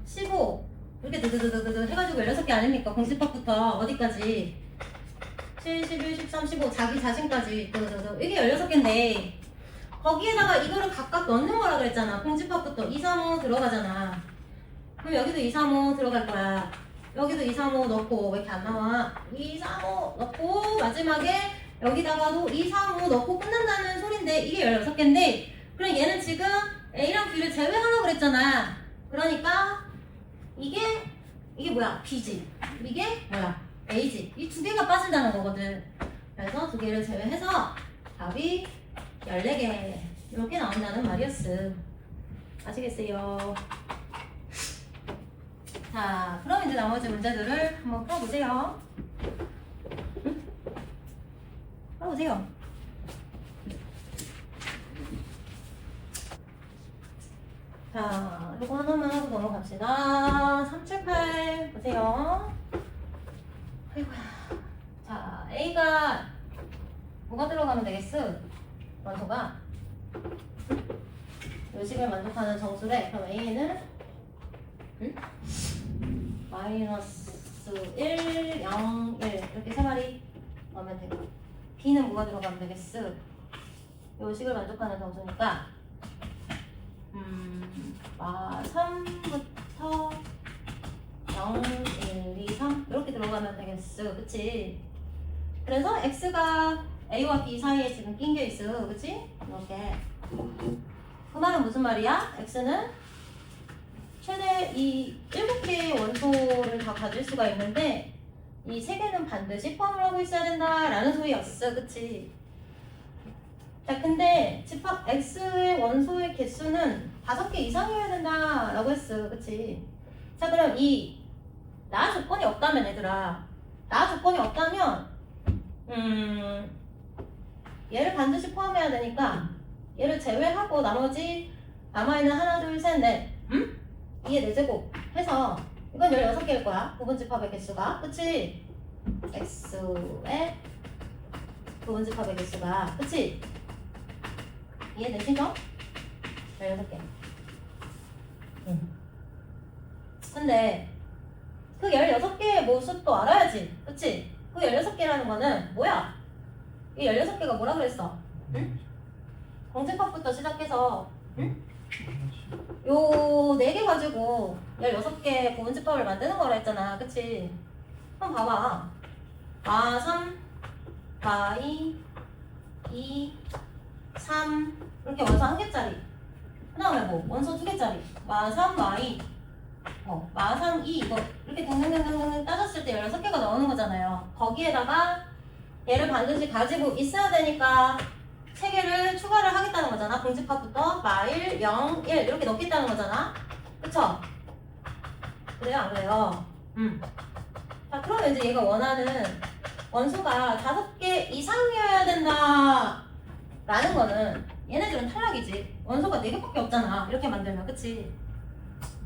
15 이렇게 드드드드드 해가지고 16개 아닙니까? 공집합부터 어디까지? 7, 11, 13, 15 자기 자신까지 이게 16개인데 거기에다가 이거를 각각 넣는 거라 그랬잖아. 공집합부터 2, 3, 5 들어가잖아. 그럼 여기도 2, 3, 5 들어갈 거야. 여기도 2, 3, 5 넣고 왜 이렇게 안 나와? 2, 3, 5 넣고 마지막에 여기다가도 2, 3, 5 넣고 끝난다는 소린데 이게 16개인데 그럼 얘는 지금 A랑 B를 제외하려고 그랬잖아. 그러니까 이게 뭐야? B지. 이게 뭐야? A지. 이 두 개가 빠진다는 거거든. 그래서 두 개를 제외해서 답이 14개 이렇게 나온다는 말이었어. 아시겠어요? 자, 그럼 이제 나머지 문제들을 한번 풀어보세요. 응? 풀어보세요. 자, 이거 하나만 하고 넘어갑시다. 3, 7, 8 보세요. 아이고야. 자, A가 뭐가 들어가면 되겠어? 원소가 요식을 만족하는 정수래. 그럼 A는 마이너스 1, 0, 1 이렇게 세 마리 넣으면 되고 B는 뭐가 들어가면 되겠어? 요식을 만족하는 정수니까 3부터 0, 1, 2, 3 이렇게 들어가면 되겠어. 그치? 그래서 X가 A와 B 사이에 지금 낀 게 있어. 그치? 이렇게. 그 말은 무슨 말이야? X는 최대 이 7개의 원소를 다 가질 수가 있는데 이 3개는 반드시 포함을 하고 있어야 된다라는 소리였어. 그치? 자, 근데 집합 X의 원소의 개수는 5개 이상이어야 된다라고 했어. 그치? 자, 그럼 나 조건이 없다면 얘들아, 나 조건이 없다면 얘를 반드시 포함해야 되니까 얘를 제외하고 나머지 남아있는 하나, 둘, 셋, 넷 2의 4제곱 해서 이건 16개일 거야. 부분집합의 개수가. 그치? X의 부분집합의 개수가. 그치? 이해되시죠? 16개. 근데 그 16개의 모습도 알아야지. 그치? 그 16개라는 거는 뭐야? 이 16개가 뭐라 그랬어? 응? 공집합부터 시작해서 요 4개 가지고 16개 부분집합을 만드는 거라 했잖아. 그치? 그럼 봐봐. 마3, 마2, 2, 3 이렇게 원소 1개짜리. 그 다음에 뭐 원소 2개짜리. 마3, 마2 마3, 2 이거 이렇게 등등등등 따졌을 때 16개가 나오는 거잖아요. 거기에다가 얘를 반드시 가지고 있어야 되니까 3개를 추가를 하겠다는 거잖아. 공집합부터 마1, 0, 1 이렇게 넣겠다는 거잖아. 그쵸? 그래요? 안 그래요? 자, 그러면 이제 얘가 원하는 원소가 5개 이상이어야 된다 라는 거는 얘네들은 탈락이지. 원소가 4개밖에 없잖아. 이렇게 만들면. 그치?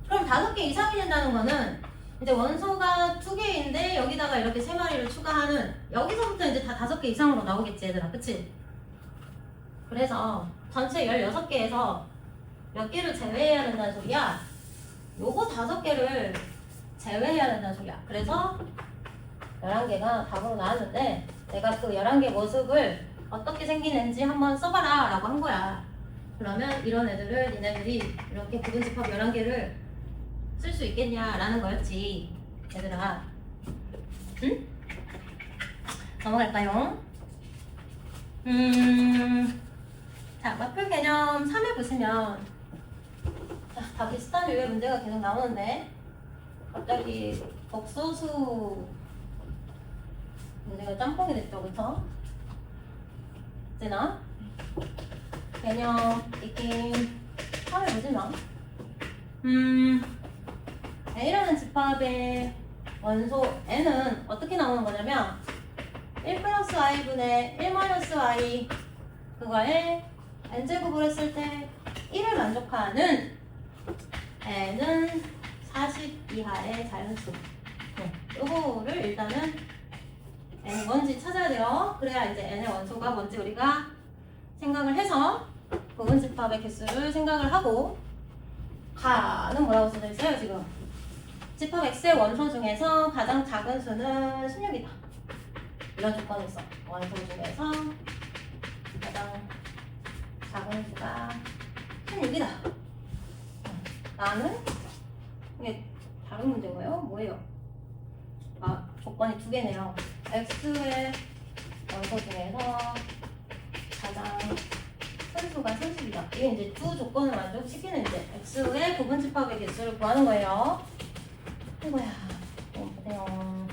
그럼 5개 이상이 된다는 거는 이제 원소가 2개인데 여기다가 이렇게 3마리를 추가하는 여기서부터 이제 다 5개 이상으로 나오겠지 얘들아. 그치? 그래서 전체 16개에서 몇 개를 제외해야 된다는 소리야? 요거 5개를 제외해야 된다는 소리야. 그래서 11개가 답으로 나왔는데 내가 그 11개 모습을 어떻게 생기는지 한번 써봐라 라고 한 거야. 그러면 이런 애들을 니네들이 이렇게 부분집합 11개를 쓸 수 있겠냐라는 거였지. 얘들아. 응? 넘어갈까요? 자, 마플 개념 3에 보시면 자, 다 비슷한 유의 문제가 계속 나오는데 갑자기 복소수 문제가 짬뽕이 됐죠, 그쵸? 되나? 개념 익힘 3에 보시면 A라는 집합의 원소 N은 어떻게 나오는 거냐면 1 플러스 i분의 1 마이너스 i 그거에 n제곱을 했을 때 1을 만족하는 n은 40 이하의 자연수. 요거를 일단은 n이 뭔지 찾아야 돼요. 그래야 이제 n의 원소가 뭔지 우리가 생각을 해서 부분집합의 개수를 생각을 하고 가는 뭐라고 써져 있어요 지금? 집합 x의 원소 중에서 가장 작은 수는 16이다. 이런 조건이 있어. 원소 중에서 가장 작은 수가 16이다. 나는 이게 다른 문제인가요? 뭐예요? 아, 조건이 두 개네요. x의 원소 중에서 가장 큰 수가 30이다. 이게 이제 두 조건을 만족시키는 이제 x의 부분집합의 개수를 구하는 거예요. 이거야. 보세요.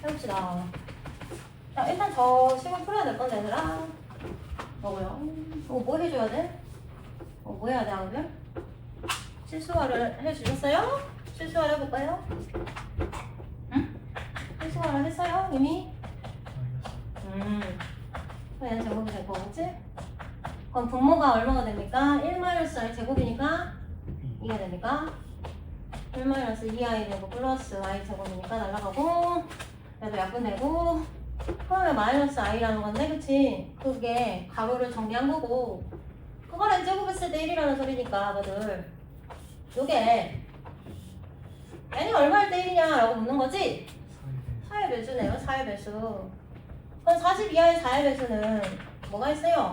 해봅시다. 자, 일단 저 식을 풀어야 될 건데, 얘들아. 뭐고요? 뭐 해줘야 돼? 뭐 해야 돼, 아들? 실수화를 해주셨어요? 실수화를 해볼까요? 응? 실수화를 했어요? 이미? 그냥 제곱이 될 거겠지? 그럼 분모가 얼마가 됩니까? 1 마이너스 i 제곱이니까 2가 됩니까? 1 마이너스 2i 되고 플러스 i 제곱이니까 날라가고 그래도 약분되고 그러면 마이너스 i라는 건데 그치? 그게 가로를 정리한 거고 그거를 제곱했을 때 1이라는 소리니까 너들 요게 n이 얼마일 때 1이냐 라고 묻는 거지? 4의 배수네요. 4의 배수. 그럼 40 이하의 4의 배수는 뭐가 있어요?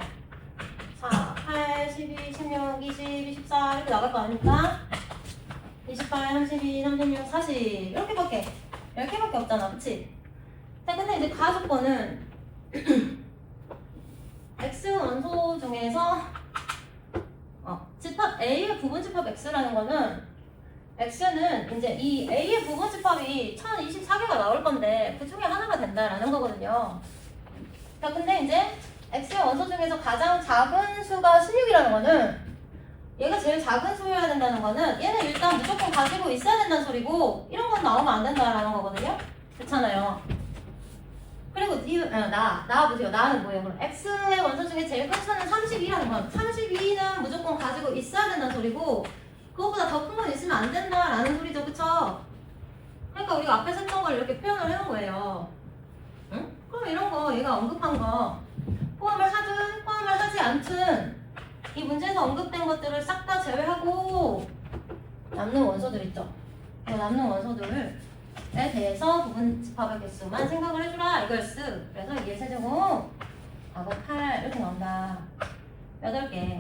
4, 8, 12, 16, 20, 24 이렇게 나갈 거 아닙니까? 28, 32, 36, 40 이렇게밖에 없잖아, 그치? 자, 근데 이제 가조건은 x 원소 중에서 집합 A의 부분집합 x라는 거는 x는 이제 이 A의 부분집합이 1024개가 나올 건데 그 중에 하나가 된다라는 거거든요. 자, 근데 이제 x의 원소 중에서 가장 작은 수가 16이라는 거는 얘가 제일 작은 수여야 된다는 거는 얘는 일단 무조건 가지고 있어야 된다는 소리고 이런 건 나오면 안 된다라는 거거든요. 그렇잖아요. 그리고 나와보세요. 나는 뭐예요? 그럼 x의 원소 중에 제일 큰 수는 32라는 건 32는 무조건 가지고 있어야 된다는 소리고 그것보다 더 큰 건 있으면 안 된다라는 소리죠. 그쵸? 그러니까 우리가 앞에서 했던 걸 이렇게 표현을 해놓은 거예요. 응? 그럼 이런 거 얘가 언급한 거 포함을 하든 포함을 하지 않든 이 문제에서 언급된 것들을 싹 다 제외하고 남는 원소들 있죠. 그 남는 원소들에 대해서 부분집합의 개수만 생각을 해주라 이거였어. 그래서 2의 세제곱 하고 8 이렇게 나온다. 8개.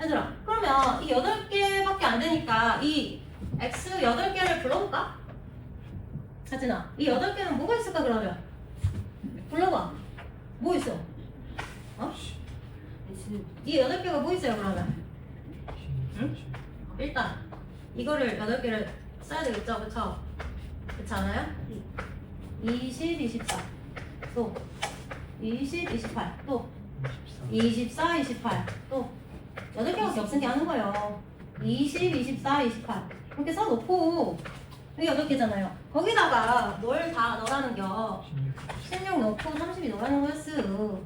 얘들아, 그러면 이 8개밖에 안 되니까 이 x 8개를 불러볼까? 하진아, 이 8개는 뭐가 있을까 그러면? 불러봐. 뭐 있어? 이 8개가 뭐 있어요 그러면? 응? 일단 이거를 8개를 써야 되겠죠, 그쵸? 그렇지 않아요? 20, 24 또 20, 28 또 24, 28 또 8개밖에 없으니까 하는 거예요. 20, 24, 28 이렇게 써놓고 여기 8개잖아요. 거기다가 뭘 다 넣으라는 겨. 16 넣고 32 넣으라는 거였어.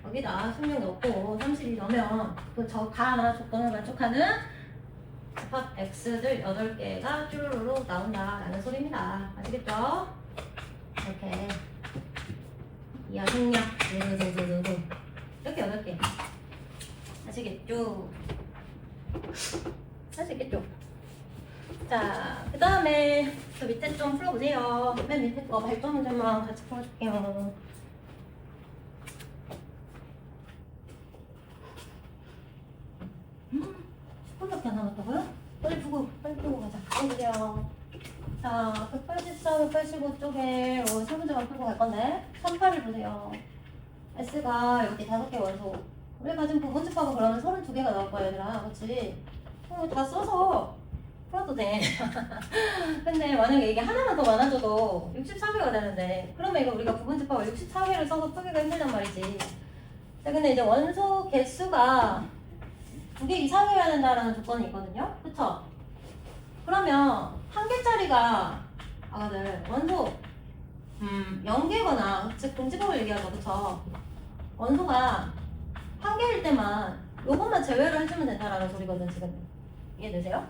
여기다 16 넣고 32 넣으면 저 가나 조건을 만족하는 집합 x들 8개가 쭈루루루 나온다라는 소리입니다. 아시겠죠? 이렇게 이하 생략 이렇게 8개 아시겠죠? 아시겠죠? 자, 그 다음에 저 밑에 좀 풀어보세요. 맨 밑에 거 발전 문제만 같이 풀어줄게요. 자, 184, 185 쪽에 세 문제만 풀고 갈 건데 38을 보세요. S가 이렇게 5개 원소. 우리가 지금 부분집하고 그러면 32개가 나올 거야, 얘들아. 그치? 다 써서 풀어도 돼. 근데 만약에 이게 하나만 더 많아져도 64개가 되는데, 그러면 이거 우리가 부분집하고 64개를 써서 풀기가 힘들단 말이지. 자, 근데 이제 원소 개수가 2개 이상이어야 된다라는 조건이 있거든요. 그쵸? 그러면 한 개짜리가 아가들 원소 0개거나 즉 공집법을 얘기하죠. 그쵸? 원소가 한 개일 때만 요것만 제외를 해주면 된다라는 소리거든 지금. 이해되세요?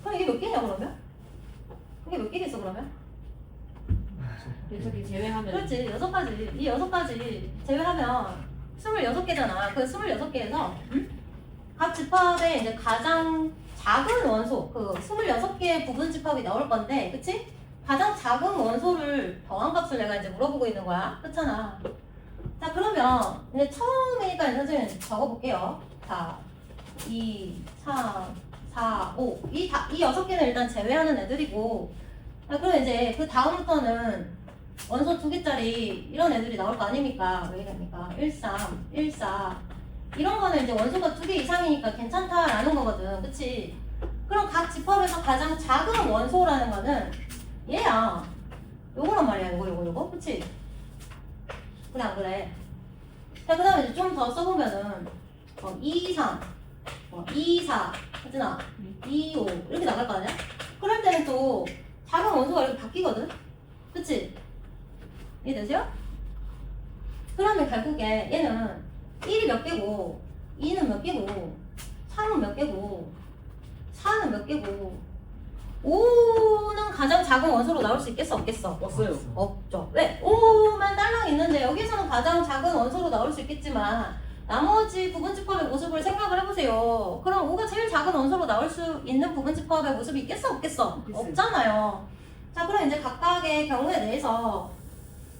그럼 이게 몇 개냐 그러면? 이게 몇 개겠어 그러면? 저기 제외하면 그렇지 6가지. 이 6가지 제외하면 26개잖아. 그 26개에서 각 집합에 이제 가장 작은 원소, 그 26개의 부분 집합이 나올 건데, 그치? 가장 작은 원소를 더한 값을 내가 이제 물어보고 있는 거야. 그렇잖아. 자, 그러면 이제 처음이니까 선생님 적어볼게요. 자, 2, 3, 4, 5. 이 6개는 일단 제외하는 애들이고, 자, 그럼 이제 그 다음부터는 원소 2개짜리 이런 애들이 나올 거 아닙니까? 왜 이럽니까? 1, 3, 1, 4. 이런 거는 이제 원소가 2개 이상이니까 괜찮다라는 거거든. 그치? 그럼 각 집합에서 가장 작은 원소라는 거는 얘야. 요거란 말이야. 요거. 그치? 그래, 안 그래? 자, 그 다음에 이제 좀 더 써보면은 2, 3, 2, 4, 하잖아. 2, 5 이렇게 나갈 거 아니야? 그럴 때는 또 작은 원소가 이렇게 바뀌거든? 그치? 이해되세요? 그러면 결국에 얘는 1이 몇 개고 2는 몇 개고 3은 몇 개고 4는 몇 개고 5는 가장 작은 원소로 나올 수 있겠어 없겠어? 없어요. 없죠. 왜? 5만 딸랑 있는데 여기서는 가장 작은 원소로 나올 수 있겠지만 나머지 부분집합의 모습을 생각을 해보세요. 그럼 5가 제일 작은 원소로 나올 수 있는 부분집합의 모습이 있겠어 없겠어? 있겠어요. 없잖아요. 자, 그럼 이제 각각의 경우에 대해서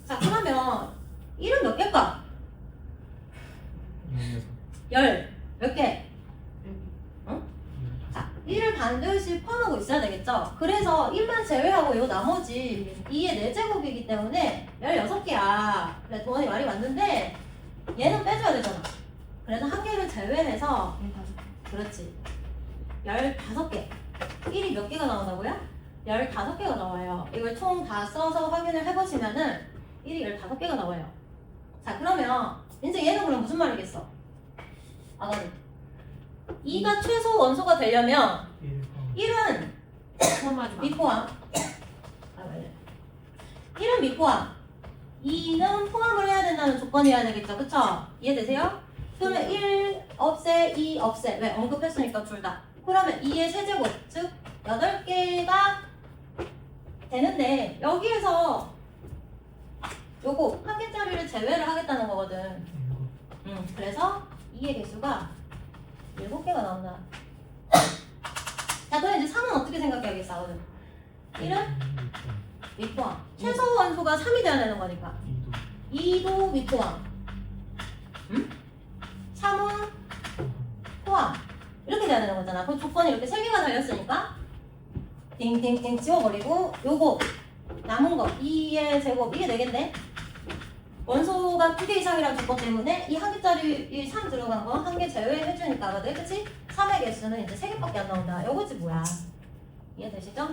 자, 그러면 1은 몇 개일까? 10몇 개? 자, 1을 반드시 포함하고 있어야 되겠죠? 그래서 1만 제외하고 요 나머지 2의 4제곱이기 때문에 16개야. 그래, 도원이 말이 맞는데 얘는 빼줘야 되잖아. 그래서 한 개를 제외해서 그렇지. 15개. 1이 몇 개가 나온다고요? 15개가 나와요. 이걸 총 다 써서 확인을 해보시면은 1이 15개가 나와요. 자, 그러면 이제 얘는 그럼 무슨 말이겠어? 아가리. 2가 최소 원소가 되려면 1은 포함하지 마. 미포함. 1은 미포함. 2는 포함을 해야 된다는 조건이어야 되겠죠. 그쵸? 이해되세요? 그러면 1 없애, 2 없애. 왜? 언급했으니까 둘 다. 그러면 2의 세제곱, 즉 8개가 되는데 여기에서 요거 한 개짜리를 제외를 하겠다는 거거든. 그래서 2의 개수가 7개가 나온다. 자, 그럼 이제 3은 어떻게 생각해야겠어? 1은 미포함. 최소 원소가 3이 돼야 되는 거니까. 2도 미포함. 3은 포함. 이렇게 돼야 되는 거잖아. 그럼 조건이 이렇게 3개가 달렸으니까 띵띵띵 지워버리고 요거 남은 거 2의 제곱 이게 4개인데 원소가 2개 이상이라는 조건 때문에 이 한 개짜리 이 3 들어간 거 한 개 제외해주니까 하거든. 그치? 3의 개수는 이제 3개밖에 안 나온다. 요거지 뭐야. 이해되시죠? 자,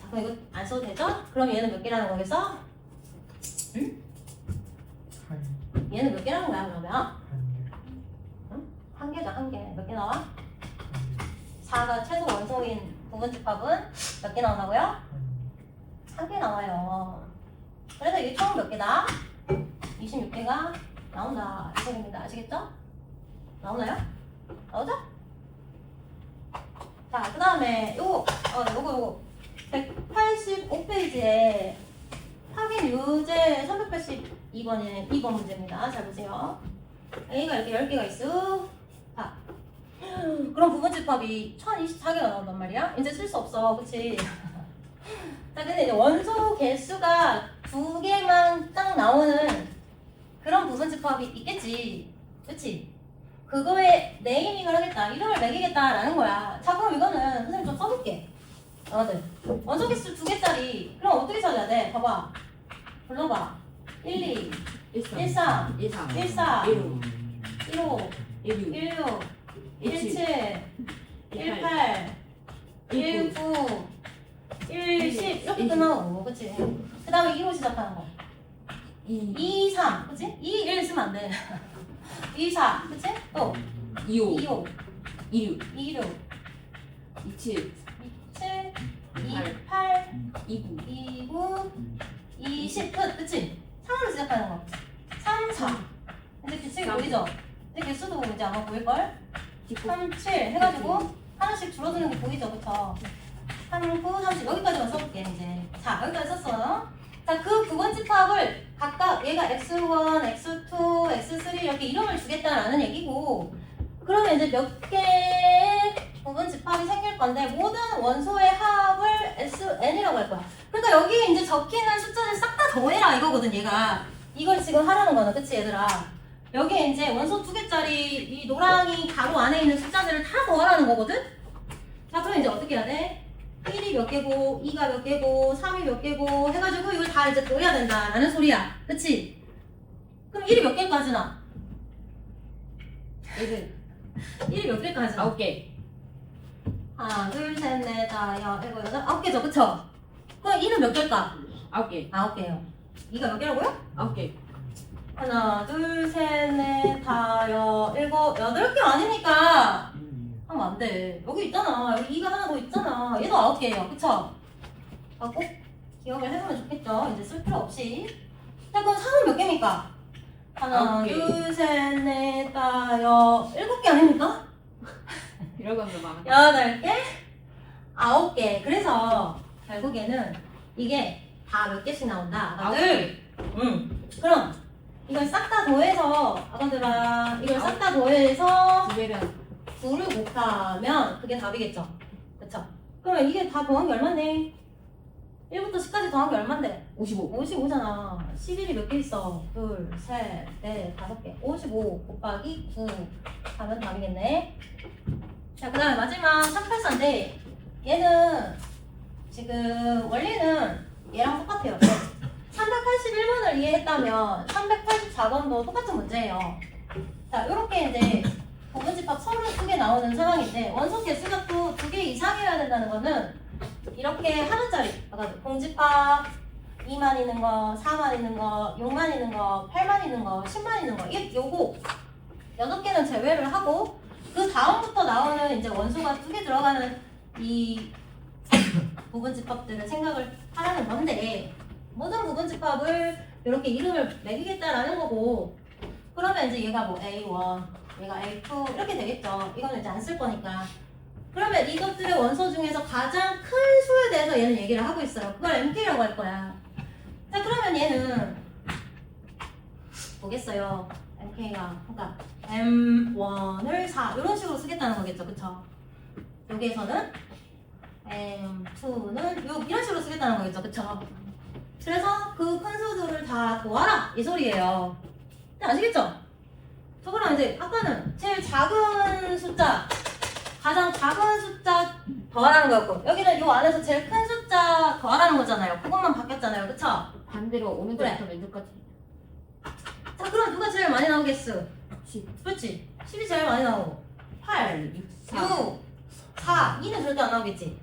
그럼 이거 안 써도 되죠? 그럼 얘는 몇 개라는 거겠어? 응? 얘는 몇 개라는 거야 그러면? 응? 한 개죠, 한 개. 몇 개 나와? 4가 최소 원소인 부분집합은 몇 개 나온다고요? 한 개 나와요. 그래서 이게 총 몇 개다? 26개가 나온다. 이 소리입니다. 아시겠죠? 나오나요? 나오죠? 자, 그 다음에 요거 185페이지에 확인 유제 382번에 2번 문제입니다. 잘 보세요. A가 이렇게 10개가 있어. 자, 그럼 부분집합이 1024개가 나온단 말이야? 이제 쓸 수 없어. 그치? 자, 근데 이제 원소 개수가 2개만 딱 나오는 그런 부분집합이 있겠지. 그치? 그거에 네이밍을 하겠다. 이름을 매기겠다라는 거야. 자, 그럼 이거는 선생님 좀 써볼게. 맞아. 원소 개수 2개짜리. 그럼 어떻게 찾아야 돼? 봐봐. 불러봐. 1, 2, 13 1, 3, 13 14, 15 1, 5, 16 1, 6, 1, 17 7, 1, 8, 1, 9, 1, 10 이렇게 끝나는 거, 그치? 그 다음에 2로 시작하는 거. 2, 3, 그치? 2, 1 쓰면 안 돼. 2, 4, 그치? 또 25 2, 5, 26 2, 6, 27 7, 2, 8, 29 2, 9, 2, 10 끝, 그치? 3으로 시작하는 거. 3, 4. 이제 규칙이 삼. 보이죠? 이제 개수도 이제 아마 보일걸? 19 3, 7 해가지고 하나씩 줄어드는 게 보이죠? 그쵸? 3, 9, 30 여기까지만 써볼게 이제. 자 여기까지 썼어요. 자 그 두 번째 팝을 각각 얘가 x1, x2, x3 이렇게 이름을 주겠다라는 얘기고 그러면 이제 몇 개의 부분 집합이 생길 건데 모든 원소의 합을 SN이라고 할 거야. 그러니까 여기에 이제 적히는 숫자를 싹 다 더해라 이거거든 얘가. 이걸 지금 하라는 거는 그치 얘들아. 여기에 이제 원소 2개짜리 이 노랑이 가로 안에 있는 숫자들을 다 더하라는 거거든? 자 그럼 이제 어떻게 해야 돼? 1이 몇 개고 2가 몇 개고 3이 몇 개고 해가지고 이걸 다 이제 더해야 된다라는 소리야. 그치? 그럼 1이 몇 개까지 나? 1이 몇 개까지 나? 9개 하나 둘셋넷 다섯 일곱 여덟 9개죠 그쵸? 그럼 2는 몇 개일까? 9개 9개요. 2가 몇 개라고요? 9개 하나 둘셋넷 다섯 일곱 여덟 개 아니니까 하면 안 돼. 여기 있잖아. 여기 2가 하나 더 있잖아. 얘도 9개예요. 그쵸? 아, 꼭 기억을 해보면 좋겠죠. 이제 쓸 필요 없이. 자, 그럼 3은 몇 개입니까? 하나, 9개. 둘, 셋, 넷, 다섯, 7개 아닙니까? 이러고 하면 많아 8개? 9개. 그래서 결국에는 이게 다 몇 개씩 나온다. 아가들. 그럼 이걸 싹 다 더해서 아가들아 이걸 싹 다 더해서 2배면 9를 곱하면 그게 답이겠죠. 그쵸? 그러면 이게 다 더한 게 얼만데? 1부터 10까지 더한 게 얼만데? 55 55잖아. 11이 몇 개 있어? 둘, 셋, 넷, 5개. 55 곱하기 9 하면 답이겠네. 자, 그 다음에 마지막 384인데 얘는 지금 원리는 얘랑 똑같아요. 381번을 이해했다면 384번도 똑같은 문제예요. 자, 이렇게 이제 부분집합 서로 2개 나오는 상황인데 원소 개수가 또 2개 이상이어야 된다는 거는 이렇게 하나짜리 아까 공집합 2만 있는 거, 4만 있는 거, 6만 있는 거, 8만 있는 거, 10만 있는 거 요거 6개는 제외를 하고 그 다음부터 나오는 이제 원소가 2개 들어가는 이 부분집합들을 생각을 하라는 건데 모든 부분집합을 이렇게 이름을 매기겠다라는 거고 그러면 이제 얘가 뭐 A1 얘가 A2 이렇게 되겠죠. 이거는 이제 안 쓸 거니까. 그러면 이것들의 원소 중에서 가장 큰 수에 대해서 얘는 얘기를 하고 있어요. 그걸 MK라고 할 거야. 자 그러면 얘는 보겠어요. MK가 그러니까 M1을 4 이런 식으로 쓰겠다는 거겠죠. 그쵸? 여기에서는 M2는 이런 식으로 쓰겠다는 거겠죠. 그쵸? 그래서 그 큰 수들을 다 도와라 이 소리예요. 아시겠죠? 저거랑 이제 아까는 제일 작은 숫자 가장 작은 숫자 더하라는 거였고 여기는 요 안에서 제일 큰 숫자 더하라는 거잖아요. 그것만 바뀌었잖아요. 그쵸? 반대로 오른쪽부터 왼쪽까지 자 그럼 누가 제일 많이 나오겠어? 10 그렇지 10이 제일 많이 나오고 8, 6 6, 4, 2는 절대 안 나오겠지?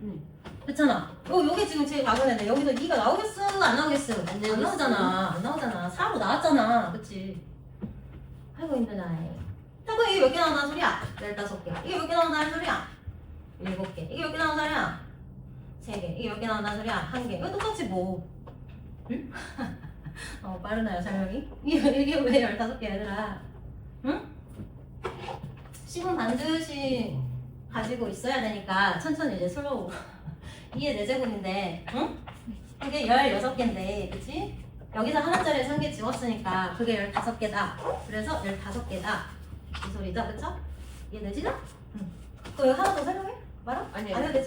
그렇잖아. 요게 지금 제일 작은 애인데 여기서 2가 나오겠어? 안 나오겠어? 안 나오잖아. 안 나오잖아. 4로 나왔잖아. 그치? 아이고 힘들다. 자 그럼 이게 몇 개 나온다는 소리야? 15개. 이게 몇 개 나온다는 소리야? 7개. 이게 몇 개 나온다는 소리야? 3개. 이게 몇 개 나온다는 소리야? 1개. 이거 똑같지 뭐. 응? 빠르나요 설명이? 이게 왜 15개 얘들아? 응? 10은 반드시 가지고 있어야 되니까 천천히 이제 슬로우. 이게 4제곱인데 응? 이게 16개인데 그치? 여기서 하나짜리에서 1개 지웠으니까 그게 15개다. 그래서 15개다. 이 소리죠, 그쵸? 이해되지죠? 응. 또 여기 하나 더 설명해? 말아? 아니요. 안 해도 되죠?